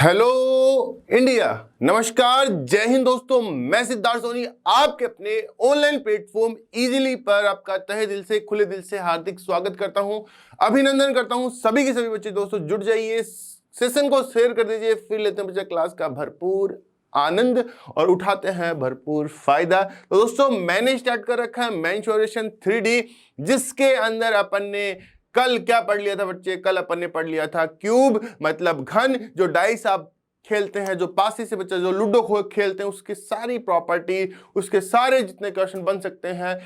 Hello India, नमस्कार, जय हिंद दोस्तों। मैं सिद्धार्थ सोनी आपके अपने ऑनलाइन प्लेटफॉर्म इजीली पर आपका तहे दिल से खुले दिल से हार्दिक स्वागत करता हूं, अभिनंदन करता हूं। सभी के सभी बच्चे दोस्तों जुड़ जाइए, सेशन को शेयर कर दीजिए, फिर लेते हैं बच्चे क्लास का भरपूर आनंद और उठाते हैं भरपूर फायदा। तो दोस्तों मैंने स्टार्ट कर रखा है मेंसुरेशन 3D, जिसके अंदर अपन ने कल क्या पढ़ लिया था बच्चे? कल अपन ने पढ़ लिया था क्यूब मतलब घन। जो डाइस आप खेलते हैं, जो पासी से बच्चे जो लूडो खेलते हैं, उसकी सारी प्रॉपर्टी, उसके सारे जितने क्वेश्चन बन सकते हैं,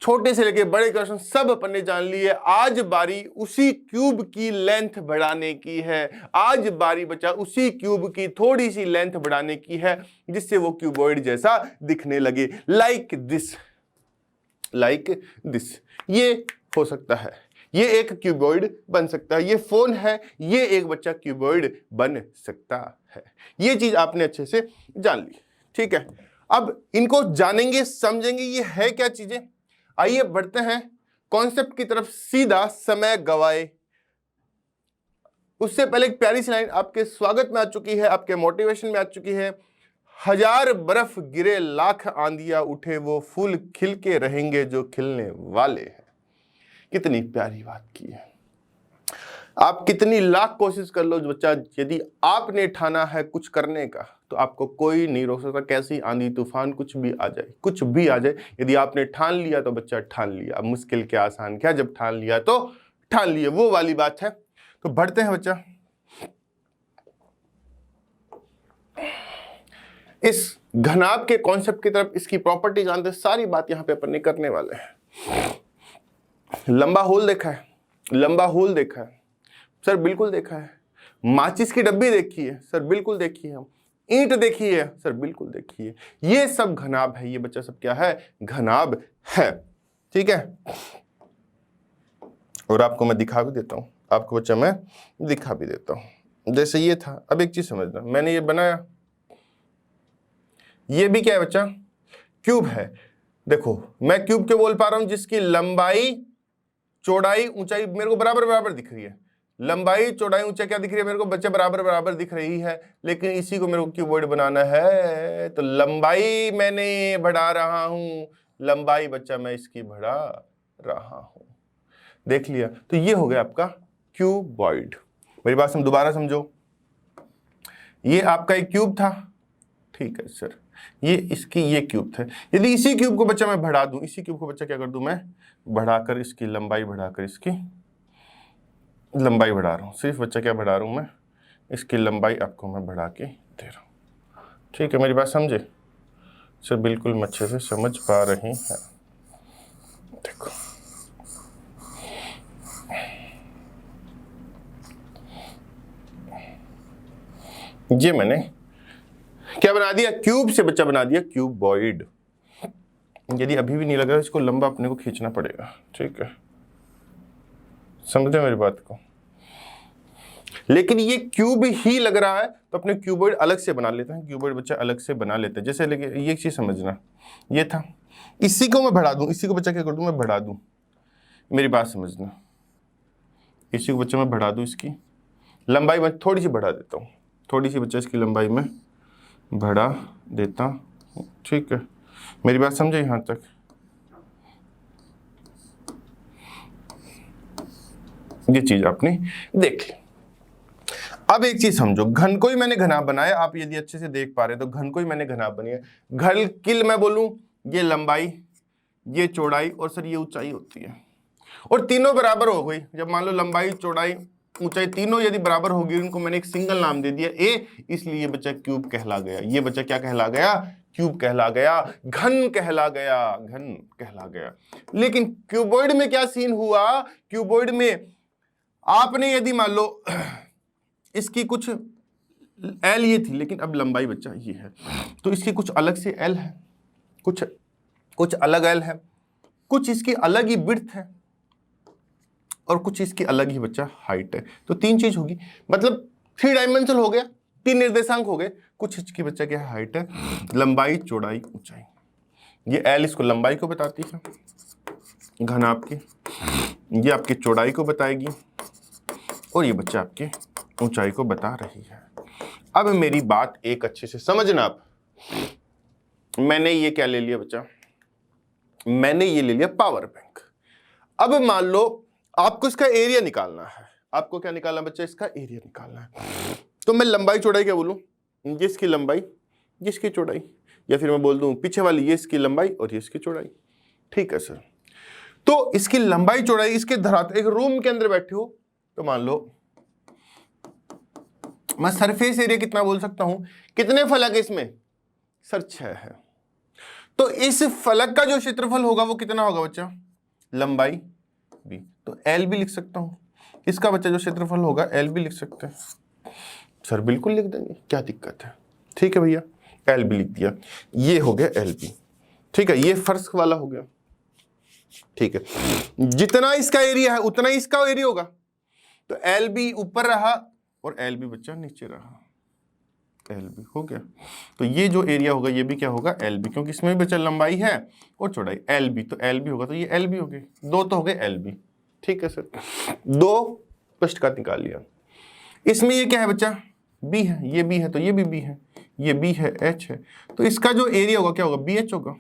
छोटे से लेके बड़े क्वेश्चन सब अपन ने जान लिए। आज बारी उसी क्यूब की लेंथ बढ़ाने की है। आज बारी बचा उसी क्यूब की थोड़ी सी लेंथ बढ़ाने की है, जिससे वो क्यूबॉइड जैसा दिखने लगे। लाइक दिस ये हो सकता है, ये एक क्यूबॉइड बन सकता है। ये फोन है, ये एक बच्चा क्यूबॉइड बन सकता है। ये चीज आपने अच्छे से जान ली, ठीक है। अब इनको जानेंगे, समझेंगे ये है क्या चीजें। आइए बढ़ते हैं कॉन्सेप्ट की तरफ सीधा, समय गवाए उससे पहले एक प्यारी सी लाइन आपके स्वागत में आ चुकी है, आपके मोटिवेशन में आ चुकी है। हजार बर्फ गिरे लाख आंधियां उठे, वो फूल खिल के रहेंगे जो खिलने वाले हैं। कितनी प्यारी बात की है। आप कितनी लाख कोशिश कर लो बच्चा, यदि आपने ठाना है कुछ करने का तो आपको कोई नहीं रोक सकता। कैसी आंधी तूफान कुछ भी आ जाए, कुछ भी आ जाए, यदि आपने ठान लिया तो बच्चा ठान लिया। अब मुश्किल क्या आसान क्या, जब ठान लिया तो ठान लिया, वो वाली बात है। तो बढ़ते हैं बच्चा इस घनाभ के कॉन्सेप्ट की तरफ। इसकी प्रॉपर्टी जानते, सारी बात यहां पे अपन ने करने वाले हैं। लंबा होल देखा है? लंबा होल देखा है सर? बिल्कुल देखा है। माचिस की डब्बी देखी है सर? बिल्कुल देखी है। ईंट देखी है सर? बिल्कुल देखी है। ये सब घनाभ है। ये बच्चा सब क्या है? घनाभ है, ठीक है। और आपको मैं दिखा भी देता हूं, आपको बच्चा मैं दिखा भी देता हूं। जैसे ये था, अब एक चीज समझना, मैंने ये बनाया, ये भी क्या है बच्चा? क्यूब है। देखो मैं क्यूब क्यों बोल पा रहा हूं? जिसकी लंबाई चौड़ाई ऊंचाई मेरे को बराबर बराबर दिख रही है। लंबाई चौड़ाई ऊंचाई क्या दिख रही है मेरे को बच्चे? बराबर बराबर दिख रही है। लेकिन इसी को मेरे को क्यूबॉइड बनाना है, तो लंबाई मैंने बढ़ा रहा हूं। लंबाई बच्चा मैं इसकी बढ़ा रहा हूं। देख लिया? तो ये हो गया आपका क्यूबॉइड। मेरी बात दोबारा समझो। ये आपका एक क्यूब था, ठीक है सर। ये इसकी ये क्यूब थे। यदि इसी क्यूब को बच्चा मैं बढ़ा दूं, इसी क्यूब को बच्चा क्या कर दूं मैं? बढ़ाकर इसकी लंबाई बढ़ाकर इसकी लंबाई बढ़ा रहा हूं। सिर्फ बच्चा क्या बढ़ा रहा हूं मैं? इसकी लंबाई आपको मैं बढ़ा के दे रहा हूं, ठीक है। मेरी बात समझे सर? बिल्कुल अच्छे से समझ पा रही हैं। देखो ये मैंने क्या बना दिया? क्यूब से बच्चा बना दिया क्यूबॉइड। यदि अभी भी नहीं लग रहा, इसको लंबा अपने को खींचना पड़ेगा, ठीक है। समझे मेरी बात को? लेकिन ये क्यूब ही लग रहा है तो अपने क्यूबॉइड अलग से बना लेते हैं। क्यूबॉइड बच्चा अलग से बना लेते हैं। जैसे लेकिन ये चीज समझना, ये था, इसी को मैं बढ़ा दूं, इसी को बच्चा क्या कर दूं? मैं बढ़ा दूं। मेरी बात समझना, इसी को बच्चा मैं बढ़ा दूं, इसकी लंबाई मैं थोड़ी सी बढ़ा देता हूँ। थोड़ी सी बच्चा इसकी लंबाई में बढ़ा देता हूँ, ठीक है। मेरी बात समझे यहां तक? ये चीज आपने देख ली। अब एक चीज समझो, घन को ही मैंने घनाभ बनाया। आप यदि अच्छे से देख पा रहे तो घन को ही मैंने घनाभ बनाया। घन किल मैं बोलूं, ये लंबाई, ये चौड़ाई और सर ये ऊंचाई होती है। और तीनों बराबर हो गई। जब मान लो लंबाई चौड़ाई ऊंचाई तीनों यदि बराबर होगी, उनको मैंने एक सिंगल नाम दे दिया ए, इसलिए ये बच्चा क्यूब कहला गया। ये बच्चा क्या कहला गया? क्यूब कहला गया, घन कहला गया, घन कहला गया। लेकिन क्यूबॉइड में क्या सीन हुआ? क्यूबॉइड में आपने यदि मान लो इसकी कुछ एल ये थी, लेकिन अब लंबाई बच्चा ये है, तो इसकी कुछ अलग से एल है, कुछ अलग एल है, कुछ इसकी अलग ही विड्थ है और कुछ इसकी अलग ही बच्चा हाइट है। तो तीन चीज होगी, मतलब 3 डायमेंशनल हो गया, 3 निर्देशांक हो गए। कुछ इसकी बच्चा क्या हाइट है, लंबाई चौड़ाई ऊंचाई। ये एल इसको लंबाई को बताती है, घन आपकी, ये आपकी चौड़ाई को बताएगी और ये बच्चा आपके ऊंचाई को बता रही है। अब मेरी बात एक अच्छे से समझना आप। मैंने ये क्या ले लिया बच्चा, मैंने ये ले लिया पावर बैंक। अब मान लो आपको इसका एरिया निकालना है, आपको क्या निकालना बच्चा, इसका एरिया निकालना है। तो मैं लंबाई चौड़ाई क्या बोलूं, ये इसकी लंबाई, ये इसकी चौड़ाई, या फिर मैं बोल दूं पीछे वाली ये इसकी लंबाई और ये इसकी चौड़ाई। ठीक है सर, तो इसकी लंबाई चौड़ाई, इसके धरातल, एक रूम के अंदर बैठे हो तो मान लो मैं सरफेस एरिया कितना बोल सकता हूं, कितने फलक है इसमें सर, 6 है। तो इस फलक का जो क्षेत्रफल होगा वो कितना होगा बच्चा, लंबाई b, तो एल भी लिख सकता हूं। इसका बच्चा जो क्षेत्रफल होगा एल भी लिख सकते हैं सर, बिल्कुल लिख देंगे, क्या दिक्कत है। ठीक है भैया, एल भी लिख दिया, ये हो गया एल बी। ठीक है, ये फर्श वाला हो गया। ठीक है, जितना इसका एरिया है उतना इसका एरिया होगा, तो एल बी ऊपर रहा और एल बी बच्चा नीचे रहा, एल बी हो गया। तो ये जो एरिया होगा ये भी क्या होगा, एल बी, क्योंकि इसमें भी बच्चा लंबाई है और चौड़ाई, एल बी, तो एल बी होगा, तो ये एल बी हो गए, 2 तो हो गए एल बी। ठीक है सर, 2 स्पष्टकात निकाल लिया। इसमें ये क्या है बच्चा, बी है, ये बी है तो ये भी बी है, ये बी है, एच है, तो इसका जो एरिया होगा क्या होगा, बी एच होगा।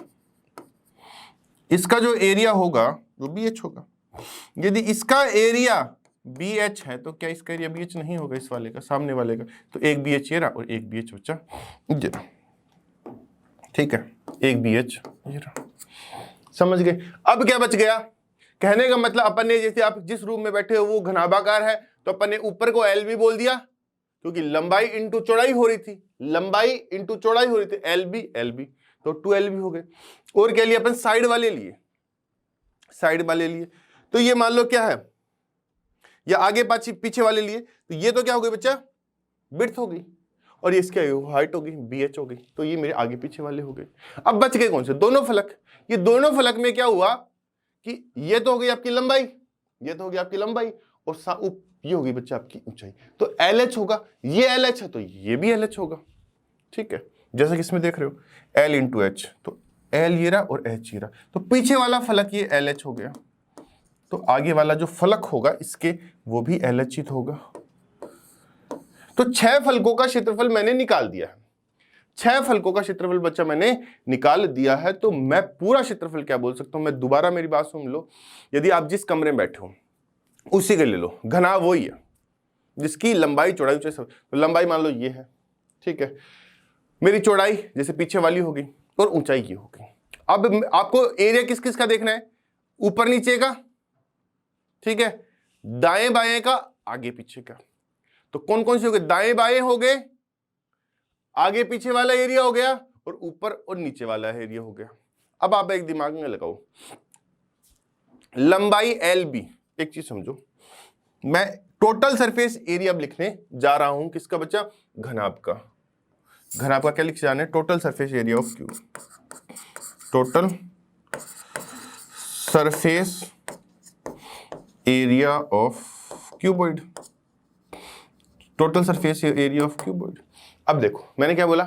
इसका जो एरिया होगा वो बी एच होगा। यदि इसका एरिया बी एच है तो क्या इसका एरिया बी एच नहीं होगा, इस वाले का, सामने वाले का, तो एक बी एच ये रहा और एक बी एच बच्चा ये रहा। ठीक है, एक बी एच ये रहा, समझ गए। अब क्या बच गया, कहने का मतलब अपन ने, जैसे आप जिस रूम में बैठे हो वो घनाभाकार है, तो अपन ने ऊपर को एल बी बोल दिया, क्योंकि लंबाई इंटू चौड़ाई हो रही थी, लंबाई इंटू चौड़ाई हो रही थी, एल बी, तो 2 एल बी हो गए। और क्या लिए अपन, साइड वाले लिए, साइड वाले लिए, तो ये मान लो क्या है, या आगे पीछे वाले लिए, तो ये तो क्या हो गई बच्चा, विड्थ हो गई, और ये इसकी हाइट हो गई, बी एच हो गई, तो ये मेरे आगे पीछे वाले हो गए। अब बच गए कौन से, दोनों फलक। ये दोनों फलक में क्या हुआ कि ये तो हो गई आपकी लंबाई, ये तो हो गई आपकी लंबाई, और ये होगी बच्चा आपकी ऊंचाई, तो एल एच होगा, ये एल एच है तो ये भी एल एच होगा। ठीक है, जैसा कि इसमें देख रहे हो एल इंटू एच, तो एल ये रहा और एच ये रहा, तो पीछे वाला फलक ये एल एच हो गया, तो आगे वाला जो फलक होगा इसके वो भी एल एच ही होगा। तो 6 फलकों का क्षेत्रफल मैंने निकाल दिया है, 6 फलकों का क्षेत्रफल बच्चा मैंने निकाल दिया है। तो मैं पूरा क्षेत्रफल क्या बोल सकता हूं, मैं दोबारा मेरी बात सुन लो, यदि आप जिस कमरे में बैठे हो उसी के ले लो, घना वही है जिसकी लंबाई चौड़ाई ऊंचाई सब, तो लंबाई मान लो ये है, ठीक है, मेरी चौड़ाई जैसे पीछे वाली होगी और ऊंचाई ये होगी। अब आपको एरिया किस किस का देखना है, ऊपर नीचे का, ठीक है, दाएं बाएं का, आगे पीछे का। तो कौन कौन से हो गए, दाएं बाएं हो गए, आगे पीछे वाला एरिया हो गया, और ऊपर और नीचे वाला एरिया हो गया। अब आप एक दिमाग में लगाओ, लंबाई एल बी, एक चीज समझो, मैं टोटल सरफेस एरिया लिखने जा रहा हूं, किसका बच्चा, घनाभ का। घनाभ का क्या लिख जाना है, total surface area of cube, total surface area of cuboid, total surface area of cuboid. अब देखो मैंने क्या बोला,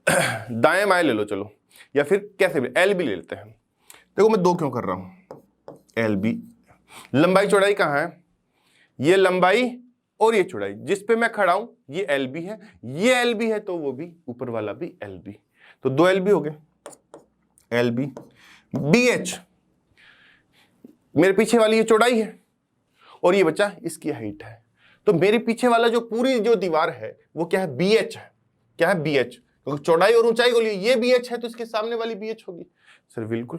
दाएं बाएं ले लो चलो, या फिर कैसे भी एल बी ले लेते हैं। देखो मैं 2 क्यों कर रहा हूं, एल बी, लंबाई चौड़ाई कहाँ है, ये लंबाई और ये चौड़ाई, जिस पे मैं खड़ा हूं ये एल बी है, ये एल बी है, तो वो भी ऊपर वाला भी एल बी, तो 2 एल बी हो गए, एल बी, बी एच मेरे पीछे वाली ये चौड़ाई है और ये बच्चा इसकी हाइट है, तो मेरे पीछे वाला जो पूरी जो दीवार है वो क्या है, बी एच है। क्या है, बी एच, क्योंकि चौड़ाई और ऊंचाई को लिए ये बी एच है, तो इसके सामने वाली बी एच होगी सर, बिल्कुल।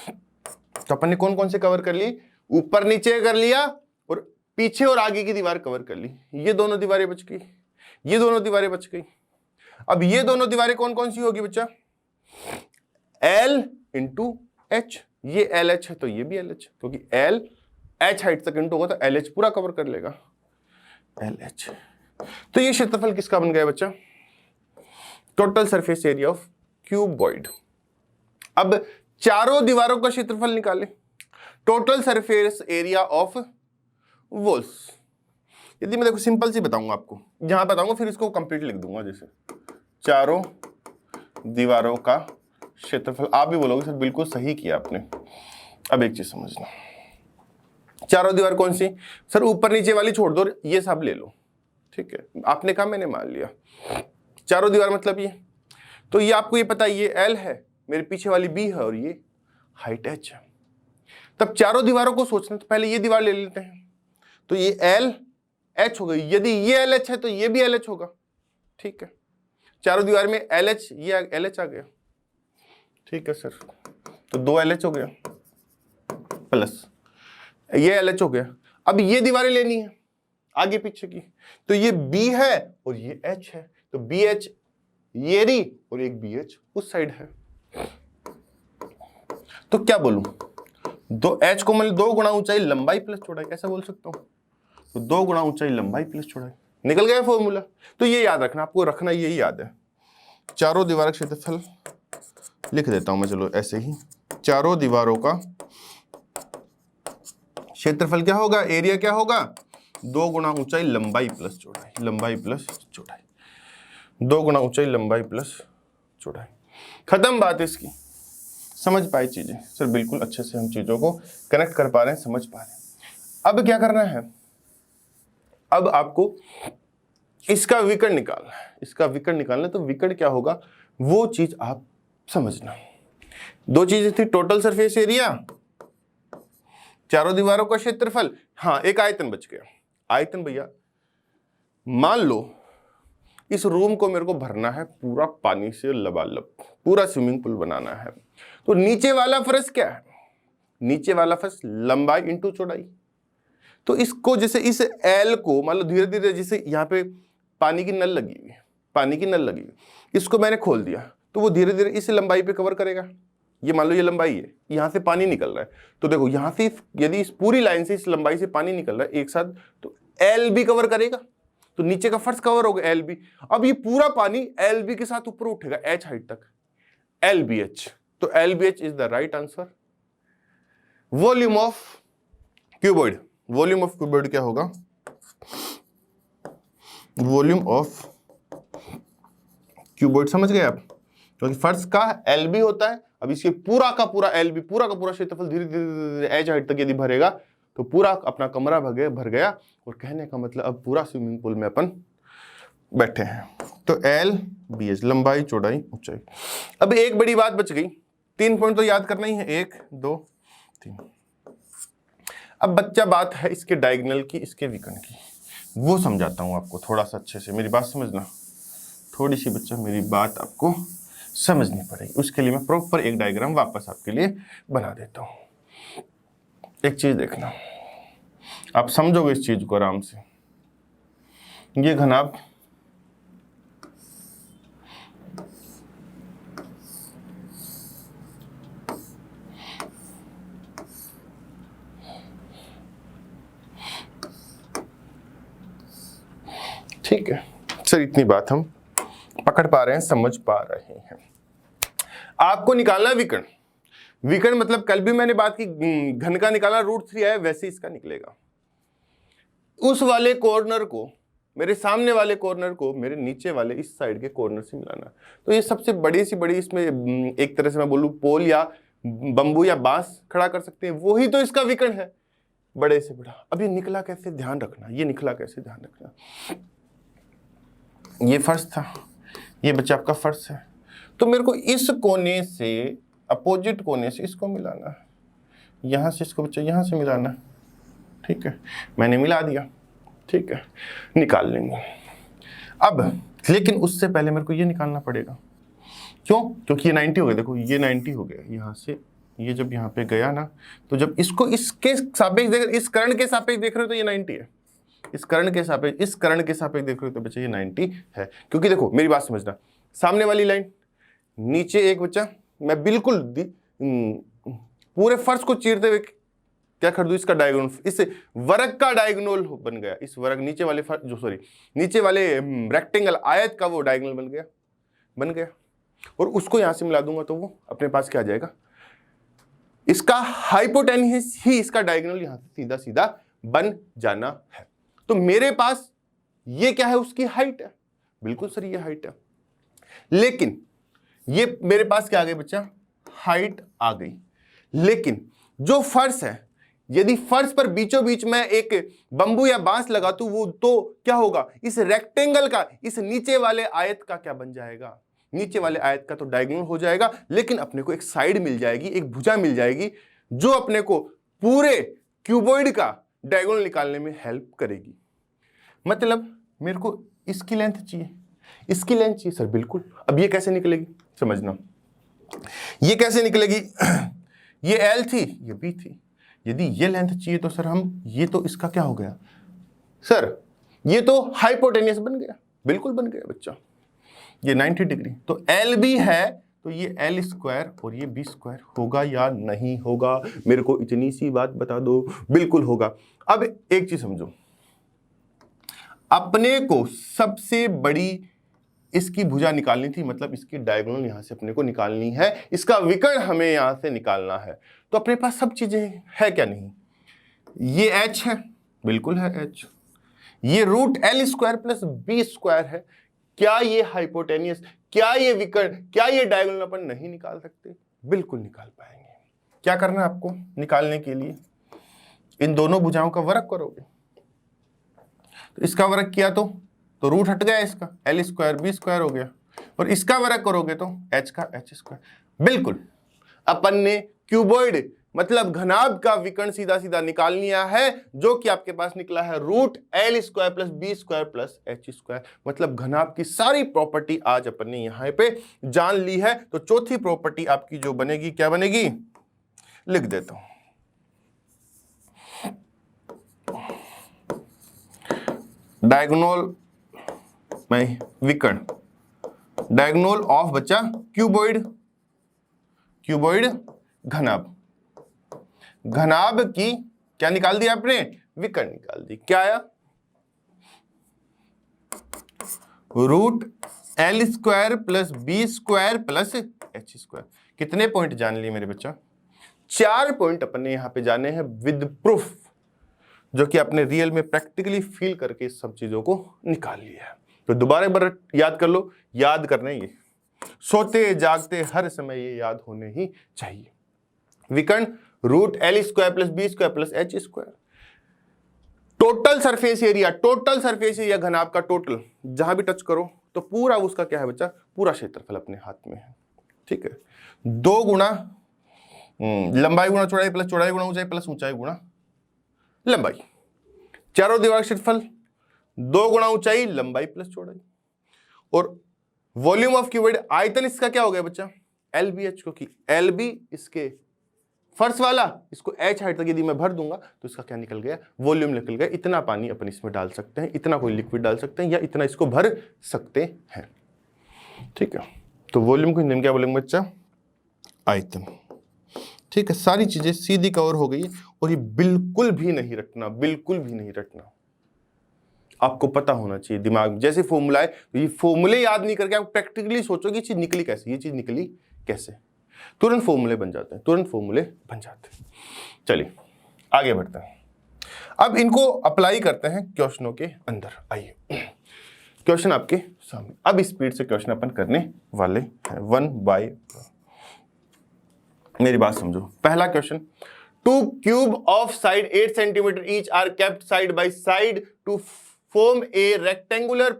तो अपन ने कौन कौन से कवर कर ली, ऊपर नीचे कर लिया और पीछे और आगे की दीवार कवर कर ली, ये दोनों दीवारें बच गई, ये दोनों दीवारें बच गई। अब ये दोनों दीवारें कौन कौन सी होगी बच्चा, एल इंटू एच, ये एल एच है तो ये भी एल एच, क्योंकि एल एच हाइट तक इंटू होगा तो एल एच पूरा कवर कर लेगा, एल एच। तो ये क्षेत्रफल किसका बन गया बच्चा, total surface area of cuboid. अब चारों दीवारों का क्षेत्रफल निकाले, total surface area of walls. यदि मैं देखो सिंपल सी बताऊंगा आपको, जहां बताऊंगा फिर इसको कंप्लीट लिख दूंगा, जैसे चारों दीवारों का क्षेत्रफल, आप भी बोलोगे सर बिल्कुल सही किया आपने। अब एक चीज समझना, चारों दीवार कौन सी सर, ऊपर नीचे वाली छोड़ दो, ये सब ले लो, ठीक है, आपने कहा मैंने मान लिया। चारों दीवार मतलब ये, तो ये आपको ये पता है ये L है, मेरे पीछे वाली B है और ये हाइट H है। तब चारों दीवारों को सोचना तो पहले ये दीवार ले लेते हैं, तो ये L H हो गई। यदि ये LH है तो ये भी LH होगा। ठीक है, चारों दीवार में LH, ये LH आ गया। ठीक है सर, तो 2 LH हो गया प्लस ये LH हो गया। अब ये दीवारें लेनी है आगे पीछे की, तो ये B है और ये H है, तो BH ये रही और एक BH उस साइड है। तो क्या बोलूं, दो H को मतलब 2 गुणा ऊंचाई लंबाई प्लस चौड़ाई, ऐसा बोल सकता हूं। तो 2 गुणा ऊंचाई लंबाई प्लस चौड़ाई, निकल गया फॉर्मूला। तो ये याद रखना, आपको रखना यही याद है। चारों दीवारों का क्षेत्रफल लिख देता हूं मैं, चलो ऐसे ही। चारों दीवारों का क्षेत्रफल क्या होगा, एरिया क्या होगा, 2 गुणा ऊंचाई लंबाई प्लस चौड़ाई, लंबाई प्लस चौड़ाई, 2 गुणा ऊंचाई लंबाई प्लस चौड़ाई। खत्म बात इसकी। समझ पाए चीजें सर, बिल्कुल अच्छे से हम चीजों को कनेक्ट कर पा रहे हैं, समझ पा रहे हैं। अब क्या करना है, अब आपको इसका विकर्ण निकालना है। इसका विकर्ण निकालना है, तो विकर्ण क्या होगा वो चीज आप समझना। 2 चीजें थी, टोटल सरफेस एरिया, चारों दीवारों का क्षेत्रफल, हाँ एक आयतन बच गया। आयतन भैया मान लो इस रूम को मेरे को भरना है पूरा पानी से लबालब, पूरा स्विमिंग पूल बनाना है। तो नीचे वाला फर्श क्या है, नीचे वाला फर्श लंबाई इंटू चौड़ाई। तो इसको जैसे इस L को मान लो धीरे धीरे, जैसे यहाँ पे पानी की नल लगी हुई है, पानी की नल लगी हुई, इसको मैंने खोल दिया तो वो धीरे धीरे इस लंबाई पे कवर करेगा। ये मान लो ये लंबाई है, यहाँ से पानी निकल रहा है, तो देखो यहाँ से यदि इस पूरी लाइन से इस लंबाई से पानी निकल रहा है एक साथ, तो L भी कवर करेगा, तो नीचे का फर्श कवर होगा L भी। अब ये पूरा पानी L भी के साथ ऊपर उठेगा H हाइट तक, LBH। तो LBH is the right answer. Volume of cuboid, volume of cuboid क्या होगा, वॉल्यूम ऑफ क्यूबॉइड, समझ गए आप, क्योंकि फर्श का LB होता है। अब इसके पूरा का पूरा LB, पूरा का पूरा क्षेत्रफल धीरे धीरे H हाइट तक यदि भरेगा तो पूरा अपना कमरा भर गया। और कहने का मतलब अब पूरा स्विमिंग पूल में अपन बैठे हैं। तो LBH लंबाई चौड़ाई ऊंचाई। अब एक बड़ी बात बच गई, 3 पॉइंट तो याद करना ही है, 1 2 3। अब बच्चा बात है इसके डायगोनल की, इसके विकर्ण की, वो समझाता हूं आपको थोड़ा सा अच्छे से, मेरी बात समझना। थोड़ी सी बच्चा मेरी बात आपको समझनी पड़ेगी, उसके लिए मैं प्रॉपर एक डायग्राम वापस आपके लिए बना देता हूं। एक चीज देखना, आप समझोगे इस चीज को आराम से। ये घनाभ ठीक है सर, इतनी बात हम पकड़ पा रहे हैं, समझ पा रहे हैं। आपको निकालना विकर्ण। विकर्ण मतलब कल भी मैंने बात की, घन का निकाला √3 आया, वैसे इसका निकलेगा। उस वाले कॉर्नर को, मेरे सामने वाले कॉर्नर को मेरे नीचे वाले इस साइड के कॉर्नर से मिलाना। तो ये सबसे बड़ी सी बड़ी, इसमें एक तरह से मैं बोलूं पोल या बंबू या बांस खड़ा कर सकते हैं, वही तो इसका विकर्ण है, बड़े से बड़ा। अब ये निकला कैसे ध्यान रखना, ये निकला कैसे ध्यान रखना। ये फर्श था, ये बच्चा आपका फर्श है, तो मेरे को इस कोने से अपोजिट कोने से इसको मिलाना है, यहां से इसको बच्चा यहां से मिलाना है। ठीक है, मैंने मिला दिया, ठीक है, निकाल लेंगे। अब लेकिन उससे पहले मेरे को ये निकालना पड़ेगा, क्यों, क्योंकि ये 90 हो गया। देखो ये 90 हो गया, यहाँ से ये जब यहाँ पे गया ना, तो जब इसको इसके सापेक्ष देख, इस कर्ण के सापेक्ष देख रहे हो तो ये 90 है, इस कर्ण के सापेक्ष, इस कर्ण के सापेक्ष देख रहे हो तो बच्चा ये 90 है। क्योंकि देखो मेरी बात समझना, सामने वाली लाइन, नीचे एक बच्चा, मैं बिल्कुल पूरे फर्श को चीरते हुए क्या कर दूं, इसका डायगोनल, इस वर्ग का डायगोनल बन गया। इस वर्ग नीचे वाले नीचे वाले रेक्टेंगल आयत का वो डायगोनल बन गया। और उसको यहां से मिला दूंगा तो वो अपने पास क्या आ जाएगा, इसका हाइपोटेन्यूस ही इसका डायगोनल यहां से सीधा सीधा बन जाना है। तो मेरे पास ये क्या है, उसकी हाइट है, बिल्कुल सर ये हाइट है। लेकिन ये मेरे पास क्या आ गई बच्चा, हाइट आ गई। लेकिन जो फर्श है यदि फर्श पर बीचों बीच में एक बंबू या बांस लगा दूं वो तो क्या होगा, इस रेक्टेंगल का, इस नीचे वाले आयत का क्या बन जाएगा, नीचे वाले आयत का तो डायगोनल हो जाएगा, लेकिन अपने को एक साइड मिल जाएगी, एक भुजा मिल जाएगी जो अपने को पूरे क्यूबॉइड का डायगोनल निकालने में हेल्प करेगी। मतलब मेरे को इसकी लेंथ चाहिए, इसकी लेंथ चाहिए सर, बिल्कुल। अब ये कैसे निकलेगी समझना, ये कैसे निकलेगी, ये L थी, ये B थी, यदि ये लेंथ चाहिए तो सर हम, ये तो इसका क्या हो गया सर, ये तो हाइपोटेनियस बन गया, बिल्कुल बन गया बच्चा, ये 90 डिग्री। तो LB है तो ये L स्क्वायर और ये B स्क्वायर होगा या नहीं होगा, मेरे को इतनी सी बात बता दो, बिल्कुल होगा। अब एक चीज समझो, अपने को सबसे बड़ी इसकी भुजा निकालनी थी, मतलब इसकी डायगोनल यहां से अपने को निकालनी है, इसका विकर्ण हमें यहां से निकालना है। तो अपने पास सब चीजें है क्या नहीं, ये H है, बिल्कुल है H, ये root L square plus B square है, क्या ये हाइपोटेनियस, क्या ये विकर्ण, क्या ये डायगोनल अपन नहीं निकाल सकते, बिल्कुल निकाल पाएंगे। क्या करना है आपको निकालने के लिए, इन दोनों भुजाओं का वर्ग करोगे, तो इसका वर्ग किया तो रूट हट गया इसका, L स्क्वायर B स्क्वायर हो गया, और इसका वर्ग करोगे तो H का H स्क्वायर। बिल्कुल अपन ने क्यूबॉइड मतलब घनाभ का विकर्ण सीधा सीधा निकाल लिया है, जो कि आपके पास निकला है root L square plus B square plus H square. मतलब घनाभ की सारी प्रॉपर्टी आज अपन ने यहां पे जान ली है। तो चौथी प्रॉपर्टी आपकी जो बनेगी, क्या बनेगी, लिख देता हूं, डायगोनल में विकर्ण, डायगोनल ऑफ बच्चा क्यूबॉइड, क्यूबॉइड घनाभ, घनाभ की क्या निकाल दिया आपने, विकर्ण निकाल दी, क्या आया, root L square plus B square plus H square. कितने पॉइंट जान लिए मेरे बच्चा, 4 पॉइंट अपन ने यहां पे जाने हैं विद प्रूफ, जो कि आपने रियल में प्रैक्टिकली फील करके सब चीजों को निकाल लिया है। तो दोबारा एक बार याद कर लो, याद करना ये, सोते जागते हर समय ये याद होने ही चाहिए। विकर्ण root L square plus B square plus H square, total surface area, total surface area घनाभ का टोटल, जहां भी टच करो तो पूरा उसका क्या है बच्चा, पूरा क्षेत्रफल अपने हाथ में है। ठीक है, 2 गुना लंबाई गुणा चौड़ाई प्लस चौड़ाई गुणा ऊंचाई प्लस ऊंचाई गुणा लंबाई, चारों दीवार क्षेत्रफल 2 गुणा ऊंचाई लंबाई प्लस चौड़ाई, और वॉल्यूम ऑफ क्यूबॉइड आयतन इसका क्या हो गया बच्चा, LBH, क्योंकि LB इसके फर्श वाला, इसको H हाइट तक यदि मैं भर दूंगा तो इसका क्या निकल गया, वॉल्यूम निकल गया। इतना पानी अपन इसमें डाल सकते हैं, इतना कोई लिक्विड डाल सकते हैं, या इतना इसको भर सकते हैं। ठीक है, तो वॉल्यूम को हिंदी में क्या बोलेंगे बच्चा, आयतन। ठीक है, सारी चीजें सीधी कवर हो गई। और ये बिल्कुल भी नहीं रटना, बिल्कुल भी नहीं रटना, आपको पता होना चाहिए दिमाग में। जैसे फॉर्मूला है तो ये फॉर्मूले याद नहीं करके आप प्रैक्टिकली सोचोगे ये चीज निकली कैसे, ये चीज निकली कैसे, तुरंत फॉर्मूले बन जाते हैं, तुरंत फॉर्मूले बन जाते हैं। चलिए आगे बढ़ते हैं, अब इनको अप्लाई करते हैं क्वेश्चनों के अंदर। आइए क्वेश्चन आपके सामने, अब स्पीड से क्वेश्चन अपन करने वाले हैं 1 बाय 1। मेरी बात समझो, पहला question, 2 cube of side 8 centimetre each are kept side by side to form a rectangular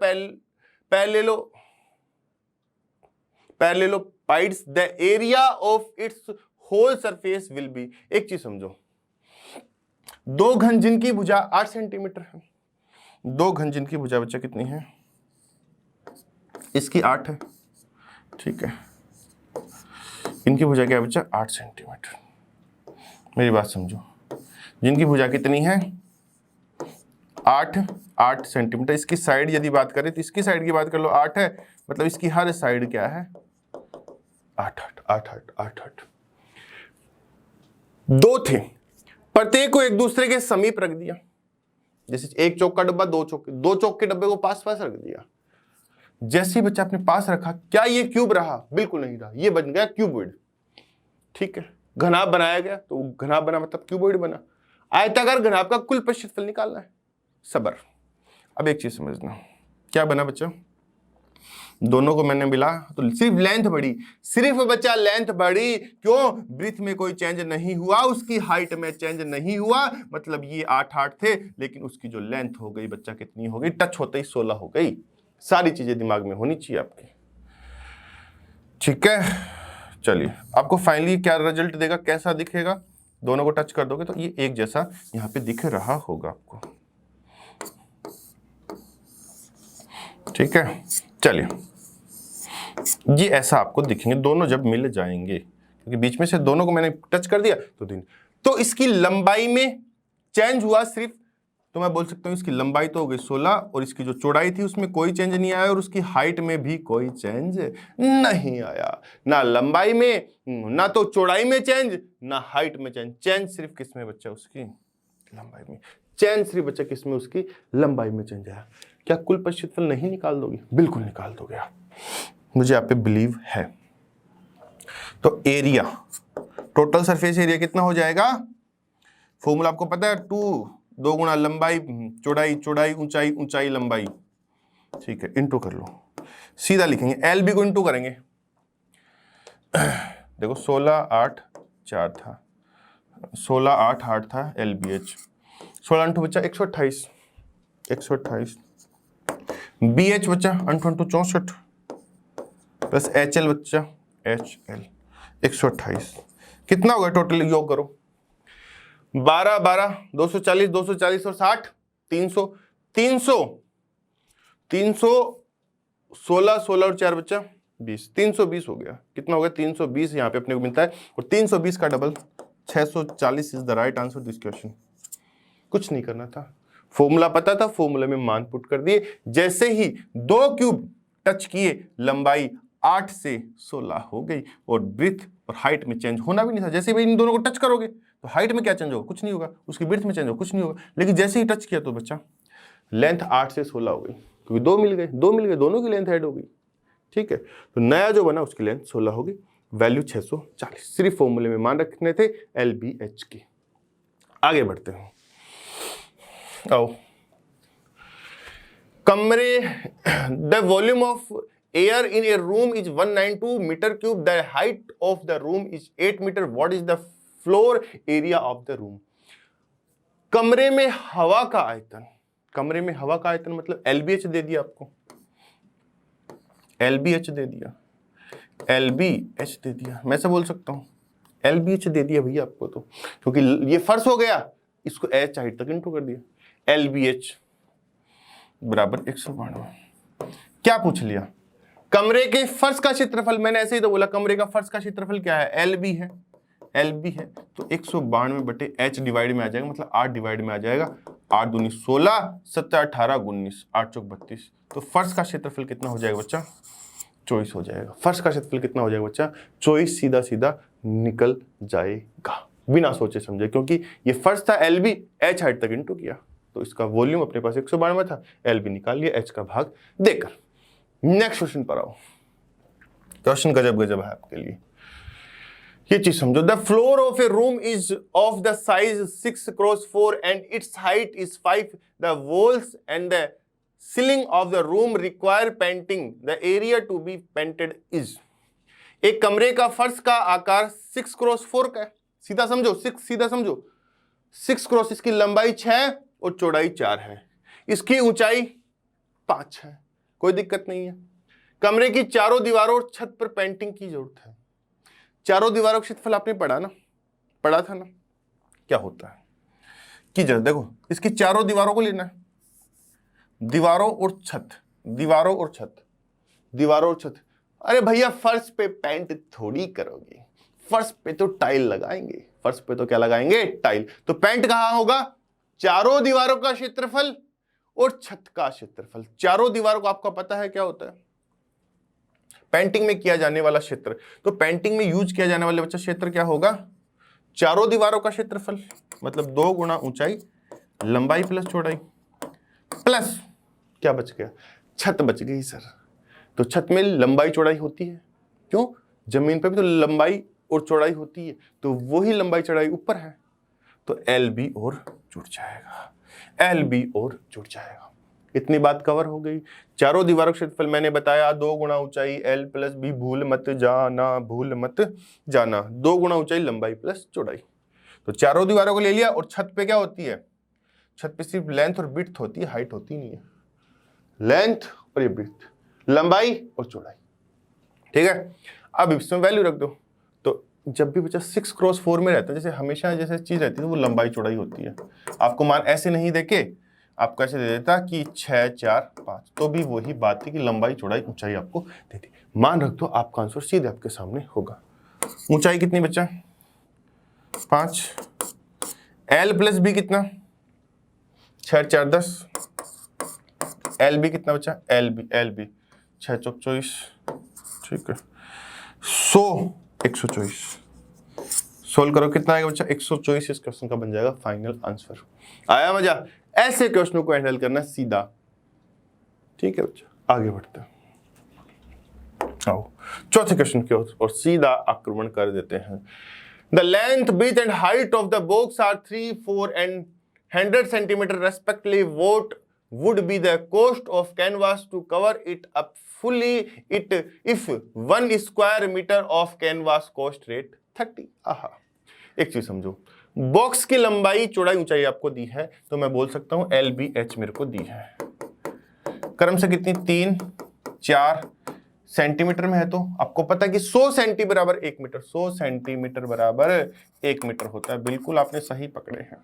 parallelepipeds, the area of its whole surface will be। एक चीज समझो, 2 घन जिनकी भुजा 8 सेंटीमीटर है, 2 घन जिनकी भुजा बच्चा कितनी है, इसकी 8 है। ठीक है, इनकी भुजा क्या है बच्चा, 8 सेंटीमीटर। मेरी बात समझो, जिनकी भुजा कितनी है, 8 सेंटीमीटर। इसकी साइड यदि बात करें तो इसकी साइड की बात कर लो, 8 है, मतलब इसकी हर साइड क्या है, 8। 2 थे, प्रत्येक को एक दूसरे के समीप रख दिया, जैसे एक चौक का डब्बा, 2 चौक के डब्बे को पास पास रख दिया। जैसे ही बच्चा अपने पास रखा, क्या ये क्यूब रहा, बिल्कुल नहीं रहा, ये बन गया क्यूबॉइड। ठीक है, घनाभ बनाया गया तो घनाभ बना मतलब क्यूबॉइड बना। आयताकार घनाभ का कुल क्षेत्रफल निकालना है, सबर। अब एक चीज समझना, क्या बना बच्चा, दोनों को मैंने मिला तो सिर्फ लेंथ बढ़ी, सिर्फ बच्चा लेंथ बढ़ी। क्यों? ब्रीथ में कोई चेंज नहीं हुआ, उसकी हाइट में चेंज नहीं हुआ, मतलब ये 8 थे, लेकिन उसकी जो लेंथ हो गई बच्चा कितनी हो गई? टच होते ही 16 हो गई। सारी चीजें दिमाग में होनी चाहिए आपके, ठीक है। चलिए, आपको फाइनली क्या रिजल्ट देगा, कैसा दिखेगा? दोनों को टच कर दोगे तो ये एक जैसा यहाँ पे दिख रहा होगा आपको, ठीक है। चलिए, ये ऐसा आपको दिखेंगे दोनों जब मिल जाएंगे, क्योंकि बीच में से दोनों को मैंने टच कर दिया तो इसकी लंबाई में चेंज हुआ सिर्फ, तो मैं बोल सकता हूं इसकी लंबाई तो हो गई 16 और इसकी जो चौड़ाई थी उसमें कोई चेंज नहीं आया और उसकी हाइट में भी कोई चेंज नहीं आया। ना लंबाई में, ना तो चौड़ाई में चेंज, ना हाइट में चेंज। चेंज सिर्फ किस में बच्चा? उसकी लंबाई में। चेंज सिर्फ बच्चा किस में? उसकी लंबाई में चेंज आया। क्या कुल क्षेत्रफल नहीं निकाल दोगे? बिल्कुल निकाल दोगे आप, मुझे आप पे बिलीव है। तो एरिया, टोटल सरफेस एरिया कितना हो जाएगा? फॉर्मूला आपको पता है, 2 गुणा लंबाई चौड़ाई, चौड़ाई ऊंचाई, ऊंचाई लंबाई, ठीक है, इंटू कर लो। सीधा लिखेंगे, एल बी को इंटू करेंगे। देखो 16 8 4 था, 16 8 8 था एल बी एच, 16 इंटू बच्चा 128, 128 बी एच बच्चा 8 इंटू 64 प्लस एच एल बच्चा एच एल 128। कितना होगा टोटल? योग करो, 12 12 240 240 और 60 300 300 300 16 16 और 4 बच्चा 20, 320 हो गया। कितना हो गया? 320 यहाँ पे अपने को मिलता है, और 320 का double 640 is the right answer this question. कुछ नहीं करना था, फॉर्मूला पता था, फॉर्मूला में मान पुट कर दिए। जैसे ही 2 क्यूब टच किए, लंबाई 8 से 16 हो गई और ब्रीथ और हाइट में चेंज होना भी नहीं था। जैसे ही इन दोनों को टच करोगे तो हाइट में क्या चेंज होगा? कुछ नहीं होगा। उसकी ब्रीथ में चेंज होगा? कुछ नहीं होगा। लेकिन जैसे ही टच किया तो बच्चा लेंथ 8 से 16 हो गई, क्योंकि 2 मिल गए, 2 मिल गए, दोनों की लेंथ ऐड हो गई, ठीक है। तो नया जो बना उसकी लेंथ 16 होगी, वैल्यू 640। सिर्फ फॉर्मूले में मान रखने थे एल बी एच की। आगे बढ़ते हैं, आओ। कमरे, the volume of air in a room is 192 metre cube, the height of the room is 8 metre, what is the floor area of the room? कमरे में हवा का आयतन, कमरे में हवा का आयतन मतलब एलबीएच दे दिया आपको, एलबीएच दे दिया, एलबीएच दे दिया, मैं से बोल सकता हूं एलबीएच दे दिया भैया आपको, तो क्योंकि ये फर्श हो गया, इसको एच हाइट तक इंटू कर दिया, एलबीएच बराबर 192। क्या पूछ लिया? कमरे के फर्श का क्षेत्रफल, मैंने ऐसे ही तो बोला, कमरे का फर्श का क्षेत्रफल क्या है? एलबी है, एलबी है, तो 192 बटे एच डिवाइड में आ जाएगा, मतलब 8 डिवाइड में आ जाएगा, 8 दूनी 16, 7 18 19, 8 चौक 32। तो फर्श का क्षेत्रफल कितना हो जाएगा बच्चा? 24 हो जाएगा। फर्श का क्षेत्रफल कितना हो जाएगा बच्चा? 24 सीधा सीधा निकल जाएगा, बिना सोचे समझे, क्योंकि ये फर्श था एलबी, एच हाइट तक इंटू किया, तो इसका वॉल्यूम अपने पास 192 था, एलबी निकाल लिया, एच का भाग देकर। नेक्स्ट क्वेश्चन पर आओ। क्वेश्चन गजब गजब है आपके लिए, ये चीज समझो। The floor of a room is of the size 6 cross 4 and its height is 5। The walls and the ceiling of the room require painting, the area to be painted is. एक कमरे का फर्श का आकार 6 क्रॉस 4 का है, सीधा समझो, 6 सीधा समझो, 6 क्रॉस, इसकी लंबाई 6 और चौड़ाई 4 है, इसकी ऊंचाई 5 है, कोई दिक्कत नहीं है। कमरे की चारों दीवारों और छत पर पेंटिंग की जरूरत है। चारों दीवारों का क्षेत्रफल आपने पढ़ा ना, पढ़ा था ना, क्या होता है कि जरा देखो, इसकी चारों दीवारों को लेना है, दीवारों और छत, दीवारों और छत, दीवारों और छत। अरे भैया फर्श पे पेंट थोड़ी करोगे, फर्श पे तो टाइल लगाएंगे, फर्श पे तो क्या लगाएंगे? टाइल। तो पेंट कहां होगा? चारों दीवारों का क्षेत्रफल और छत का क्षेत्रफल। चारों दीवारों को आपका पता है क्या होता है? पेंटिंग में किया जाने वाला क्षेत्र, तो पेंटिंग में यूज किया जाने वाला बच्चा क्षेत्र क्या होगा? चारों दीवारों का क्षेत्रफल, मतलब 2 गुणा ऊंचाई, लंबाई प्लस चौड़ाई, प्लस क्या बच गया? छत बच गई सर। तो छत में लंबाई चौड़ाई होती है, क्यों? जमीन पर भी तो लंबाई और चौड़ाई होती है, तो वही लंबाई चौड़ाई ऊपर है, तो एल बी और जुड़ जाएगा, एल बी और जुड़ जाएगा। इतनी बात कवर हो गई। चारों दीवारों का क्षेत्रफल मैंने बताया 2 गुना ऊंचाई L प्लस बी, भूल मत जाना, भूल मत जाना, 2 गुना ऊंचाई लंबाई प्लस चौड़ाई। तो चारों दीवारों को ले लिया। और छत पे क्या होती है? छत पे सिर्फ लेंथ और विड्थ होती है, हाइट होती नहीं है। लेंथ और ये विड्थ, लंबाई और चौड़ाई, ठीक है। अब इसमें वैल्यू रख दो। तो जब भी बच्चा 6 क्रॉस 4 में रहता है, जैसे हमेशा जैसे चीज रहती है वो लंबाई चौड़ाई होती है। आपको मान ऐसे नहीं देके आपको ऐसे दे देता कि 6 4 5, तो भी वही बात थी कि लंबाई चौड़ाई ऊंचाई आपको देती। मान रख दो, आपका आंसर सीधे आपके सामने होगा। ऊंचाई कितनी बच्चा? 5। L प्लस बी कितना? 6 4 10। एल बी कितना बच्चा? एल बी 6 चौक 24, ठीक है। 100 124 सोल्व करो, कितना आएगा बच्चा? 124 इस क्वेश्चन का बन जाएगा फाइनल आंसर। आया मजा? ऐसे क्वेश्चनों को हैंडल करना सीधा, ठीक है बच्चा। आगे बढ़ते हैं, आओ चौथे क्वेश्चन की ओर और सीधा आक्रमण कर देते हैं। The length, breadth and height of the box are 3 4 and 100 centimetre respectively. What would be the cost of canvas to cover it up fully it if 1 square meter of canvas cost rate 30। आहा, एक चीज समझो, box की लंबाई चौड़ाई ऊंचाई आपको दी है, तो मैं बोल सकता हूं LBH मेरे को दी है क्रम से कितनी? 3 4 सेंटीमीटर में है। तो आपको पता है कि 100 सेंटी बराबर 1 मीटर, 100 सेंटीमीटर बराबर 1 मीटर होता है। बिल्कुल आपने सही पकड़े हैं,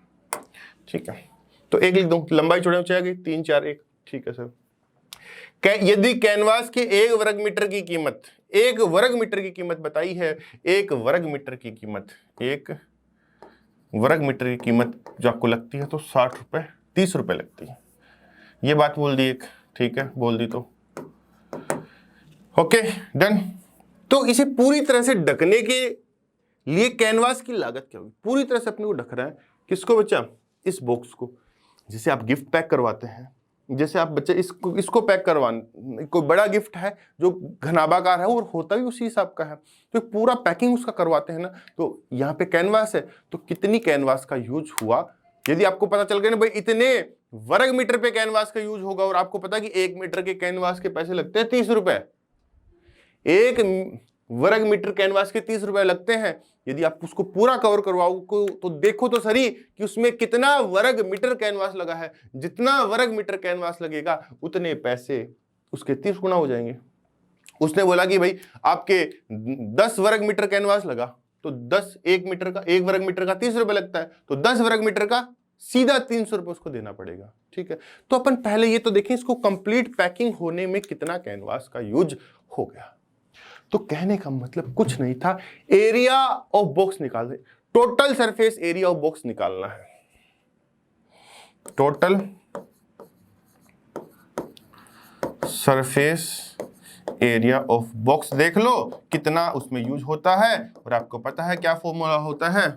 ठीक है। तो एक लिख दो, लंबाई चौड़ाई ऊंचाई आ गई 3 4 1, ठीक है सर। यदि कैनवास के 1 वर्ग मीटर की कीमत, 1 वर्ग मीटर की कीमत बताई है, 1 वर्ग मीटर की कीमत, 1 वर्ग मीटर की कीमत जो आपको लगती है तो 60 रुपए 30 रुपए लगती है। ये बात बोल दी एक, ठीक है, बोल दी तो ओके डन। तो इसे पूरी तरह से ढकने के लिए कैनवास की लागत क्या होगी? पूरी तरह से अपने को ढक रहा है, किसको बच्चा? इस बॉक्स को। जैसे आप गिफ्ट पैक करवाते हैं, जैसे आप बच्चे इसको पैक करवाने, कोई बड़ा गिफ्ट है जो घनाभाकार है और होता भी उसी हिसाब का है, तो पूरा पैकिंग उसका करवाते हैं ना। तो यहाँ पे कैनवास है, तो कितनी कैनवास का यूज हुआ? यदि आपको पता चल गया ना भाई इतने वर्ग मीटर पे कैनवास का यूज होगा, और आपको पता कि 1 मीटर के कैनवास के पैसे लगते हैं 30 रुपए, 1 वर्ग मीटर कैनवास के 30 रुपए लगते हैं। यदि आप उसको पूरा कवर करवाओ तो देखो तो सही कि उसमें कितना वर्ग मीटर कैनवास लगा है। जितना वर्ग मीटर कैनवास लगेगा उतने पैसे उसके 30 गुना हो जाएंगे। उसने बोला कि भाई आपके 10 वर्ग मीटर कैनवास लगा, तो 1 वर्ग मीटर का 30 रुपए लगता है, तो 10 वर्ग मीटर का सीधा 300 रुपए उसको देना पड़ेगा, ठीक है। तो अपन पहले ये तो देखें इसको कंप्लीट पैकिंग होने में कितना कैनवास का यूज हो गया। तो कहने का मतलब कुछ नहीं था, एरिया ऑफ बॉक्स निकाल दे, total surface area of box निकालना है। Total surface area of box देख लो कितना उसमें यूज होता है, और आपको पता है क्या फॉर्मूला होता है?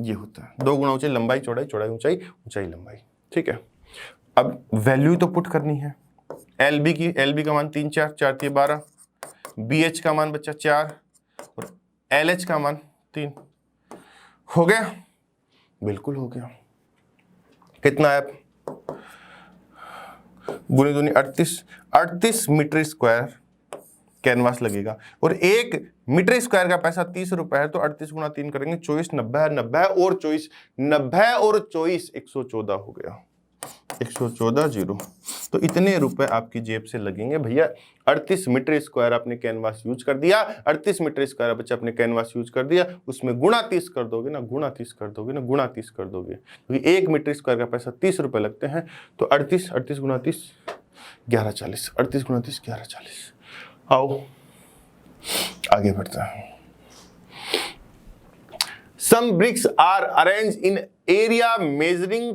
ये होता है 2 गुना ऊंचाई लंबाई चौड़ाई, चौड़ाई ऊंचाई, ऊंचाई लंबाई, ठीक है। अब वैल्यू तो पुट करनी है। LB का मान 3 4 4 3 12, BH का मान बच्चा 4 और LH का मान 3। हो गया? बिल्कुल हो गया। कितना है? गुनी दूनी 38 मीटर स्क्वायर कैनवास लगेगा, और 1 मीटर स्क्वायर का पैसा 30 रुपए है, तो 38 गुना 3 करेंगे 24, 90 और 24, 90 और 24 114 हो गया, 114 0। तो इतने रुपए आपकी जेब से लगेंगे भैया। 38 मीटर स्क्वायर आपने कैनवास यूज कर दिया, 38 मीटर स्क्वायर बच्चा आपने कैनवास यूज कर दिया, उसमें गुणा 30 कर दोगे ना, गुणा 30 कर दोगे ना, गुणा 30 कर दोगे, क्योंकि 1 मीटर स्क्वायर का पैसा 30 रुपए लगते हैं। तो 38 गुणा 30 1140, 38 गुणा 30 1140। आओ आगे बढ़ता है। Some bricks are arranged in area measuring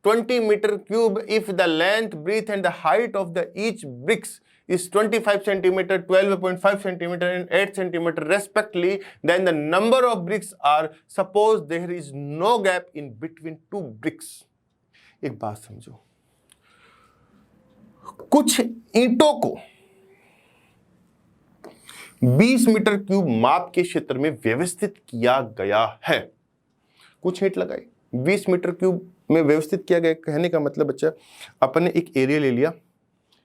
20 meter cube. If the length, breadth and the height of the each bricks is 25 centimeter, 12.5 centimeter and 8 centimeter respectively, then the number of bricks are, suppose there is no gap in between two bricks. एक बात समझो, कुछ ईंटों को 20 metre cube माप के क्षेत्र में व्यवस्थित किया गया है। कुछ ईंट लगाई, 20 मीटर क्यूब में व्यवस्थित किया गया। कहने का मतलब बच्चा, अपन ने एक एरिया ले लिया,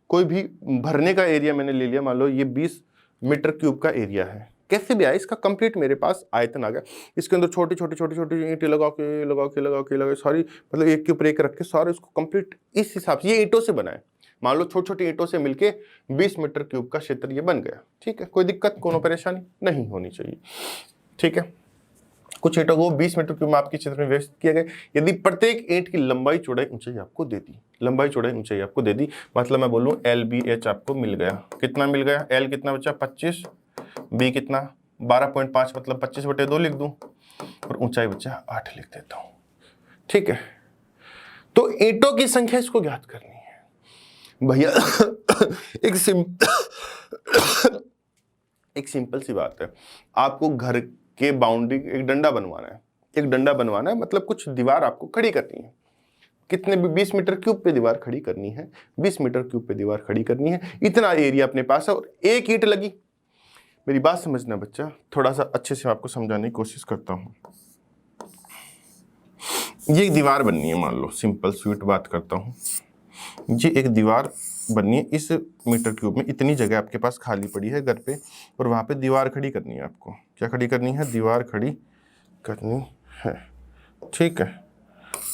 कोई भी भरने का एरिया मैंने ले लिया, मान लो ये 20 मीटर क्यूब का एरिया है, कैसे भी आया इसका कंप्लीट मेरे पास आयतन आ गया। इसके अंदर छोटी छोटी छोटी छोटी ईंटें लगा के सारी, मतलब एक के ऊपर एक रख के सारे इसको कंप्लीट इस हिसाब से, ये ईंटों से बनाए, मान लो छोटी छोटी ईंटों से मिलके 20 मीटर क्यूब का क्षेत्र ये बन गया। ठीक है, कोई दिक्कत, कोनो परेशानी नहीं होनी चाहिए। ठीक है, कुछ ईंटों को 20 मीटर क्यूब माप के क्षेत्र में व्यवस्थित किया गया। यदि प्रत्येक ईंट की लंबाई चौड़ाई ऊंचाई आपको दे दी, लंबाई चौड़ाई ऊंचाई आपको दे दी, मतलब मैं बोलूं LBH आपको मिल गया। कितना मिल गया? L कितना बच्चा? 25, B कितना? 12.5, मतलब 25/2 लिख दूं, और ऊंचाई बच्चा 8 लिख देता हूं। ठीक है, तो ईंटों की संख्या इसको ज्ञात करनी है भैया। एक सिंपल सी बात है, आपको घर के बाउंड्री एक डंडा बनवाना है, एक डंडा बनवाना है, मतलब कुछ दीवार आपको खड़ी करनी है। कितने भी 20 मीटर क्यूब पे दीवार खड़ी करनी है, 20 मीटर क्यूब पे दीवार खड़ी करनी है, इतना एरिया अपने पास है और एक ईंट लगी। मेरी बात समझना बच्चा, थोड़ा सा अच्छे से आपको समझाने की कोशिश करता हूं। ये एक दीवार बननी है, मान लो सिंपल स्वीट बात करता हूं, ये एक दीवार बननी है। इस मीटर क्यूब में इतनी जगह आपके पास खाली पड़ी है घर पे, और वहां पे दीवार खड़ी करनी है। आपको क्या खड़ी करनी है? दीवार खड़ी करनी है। ठीक है,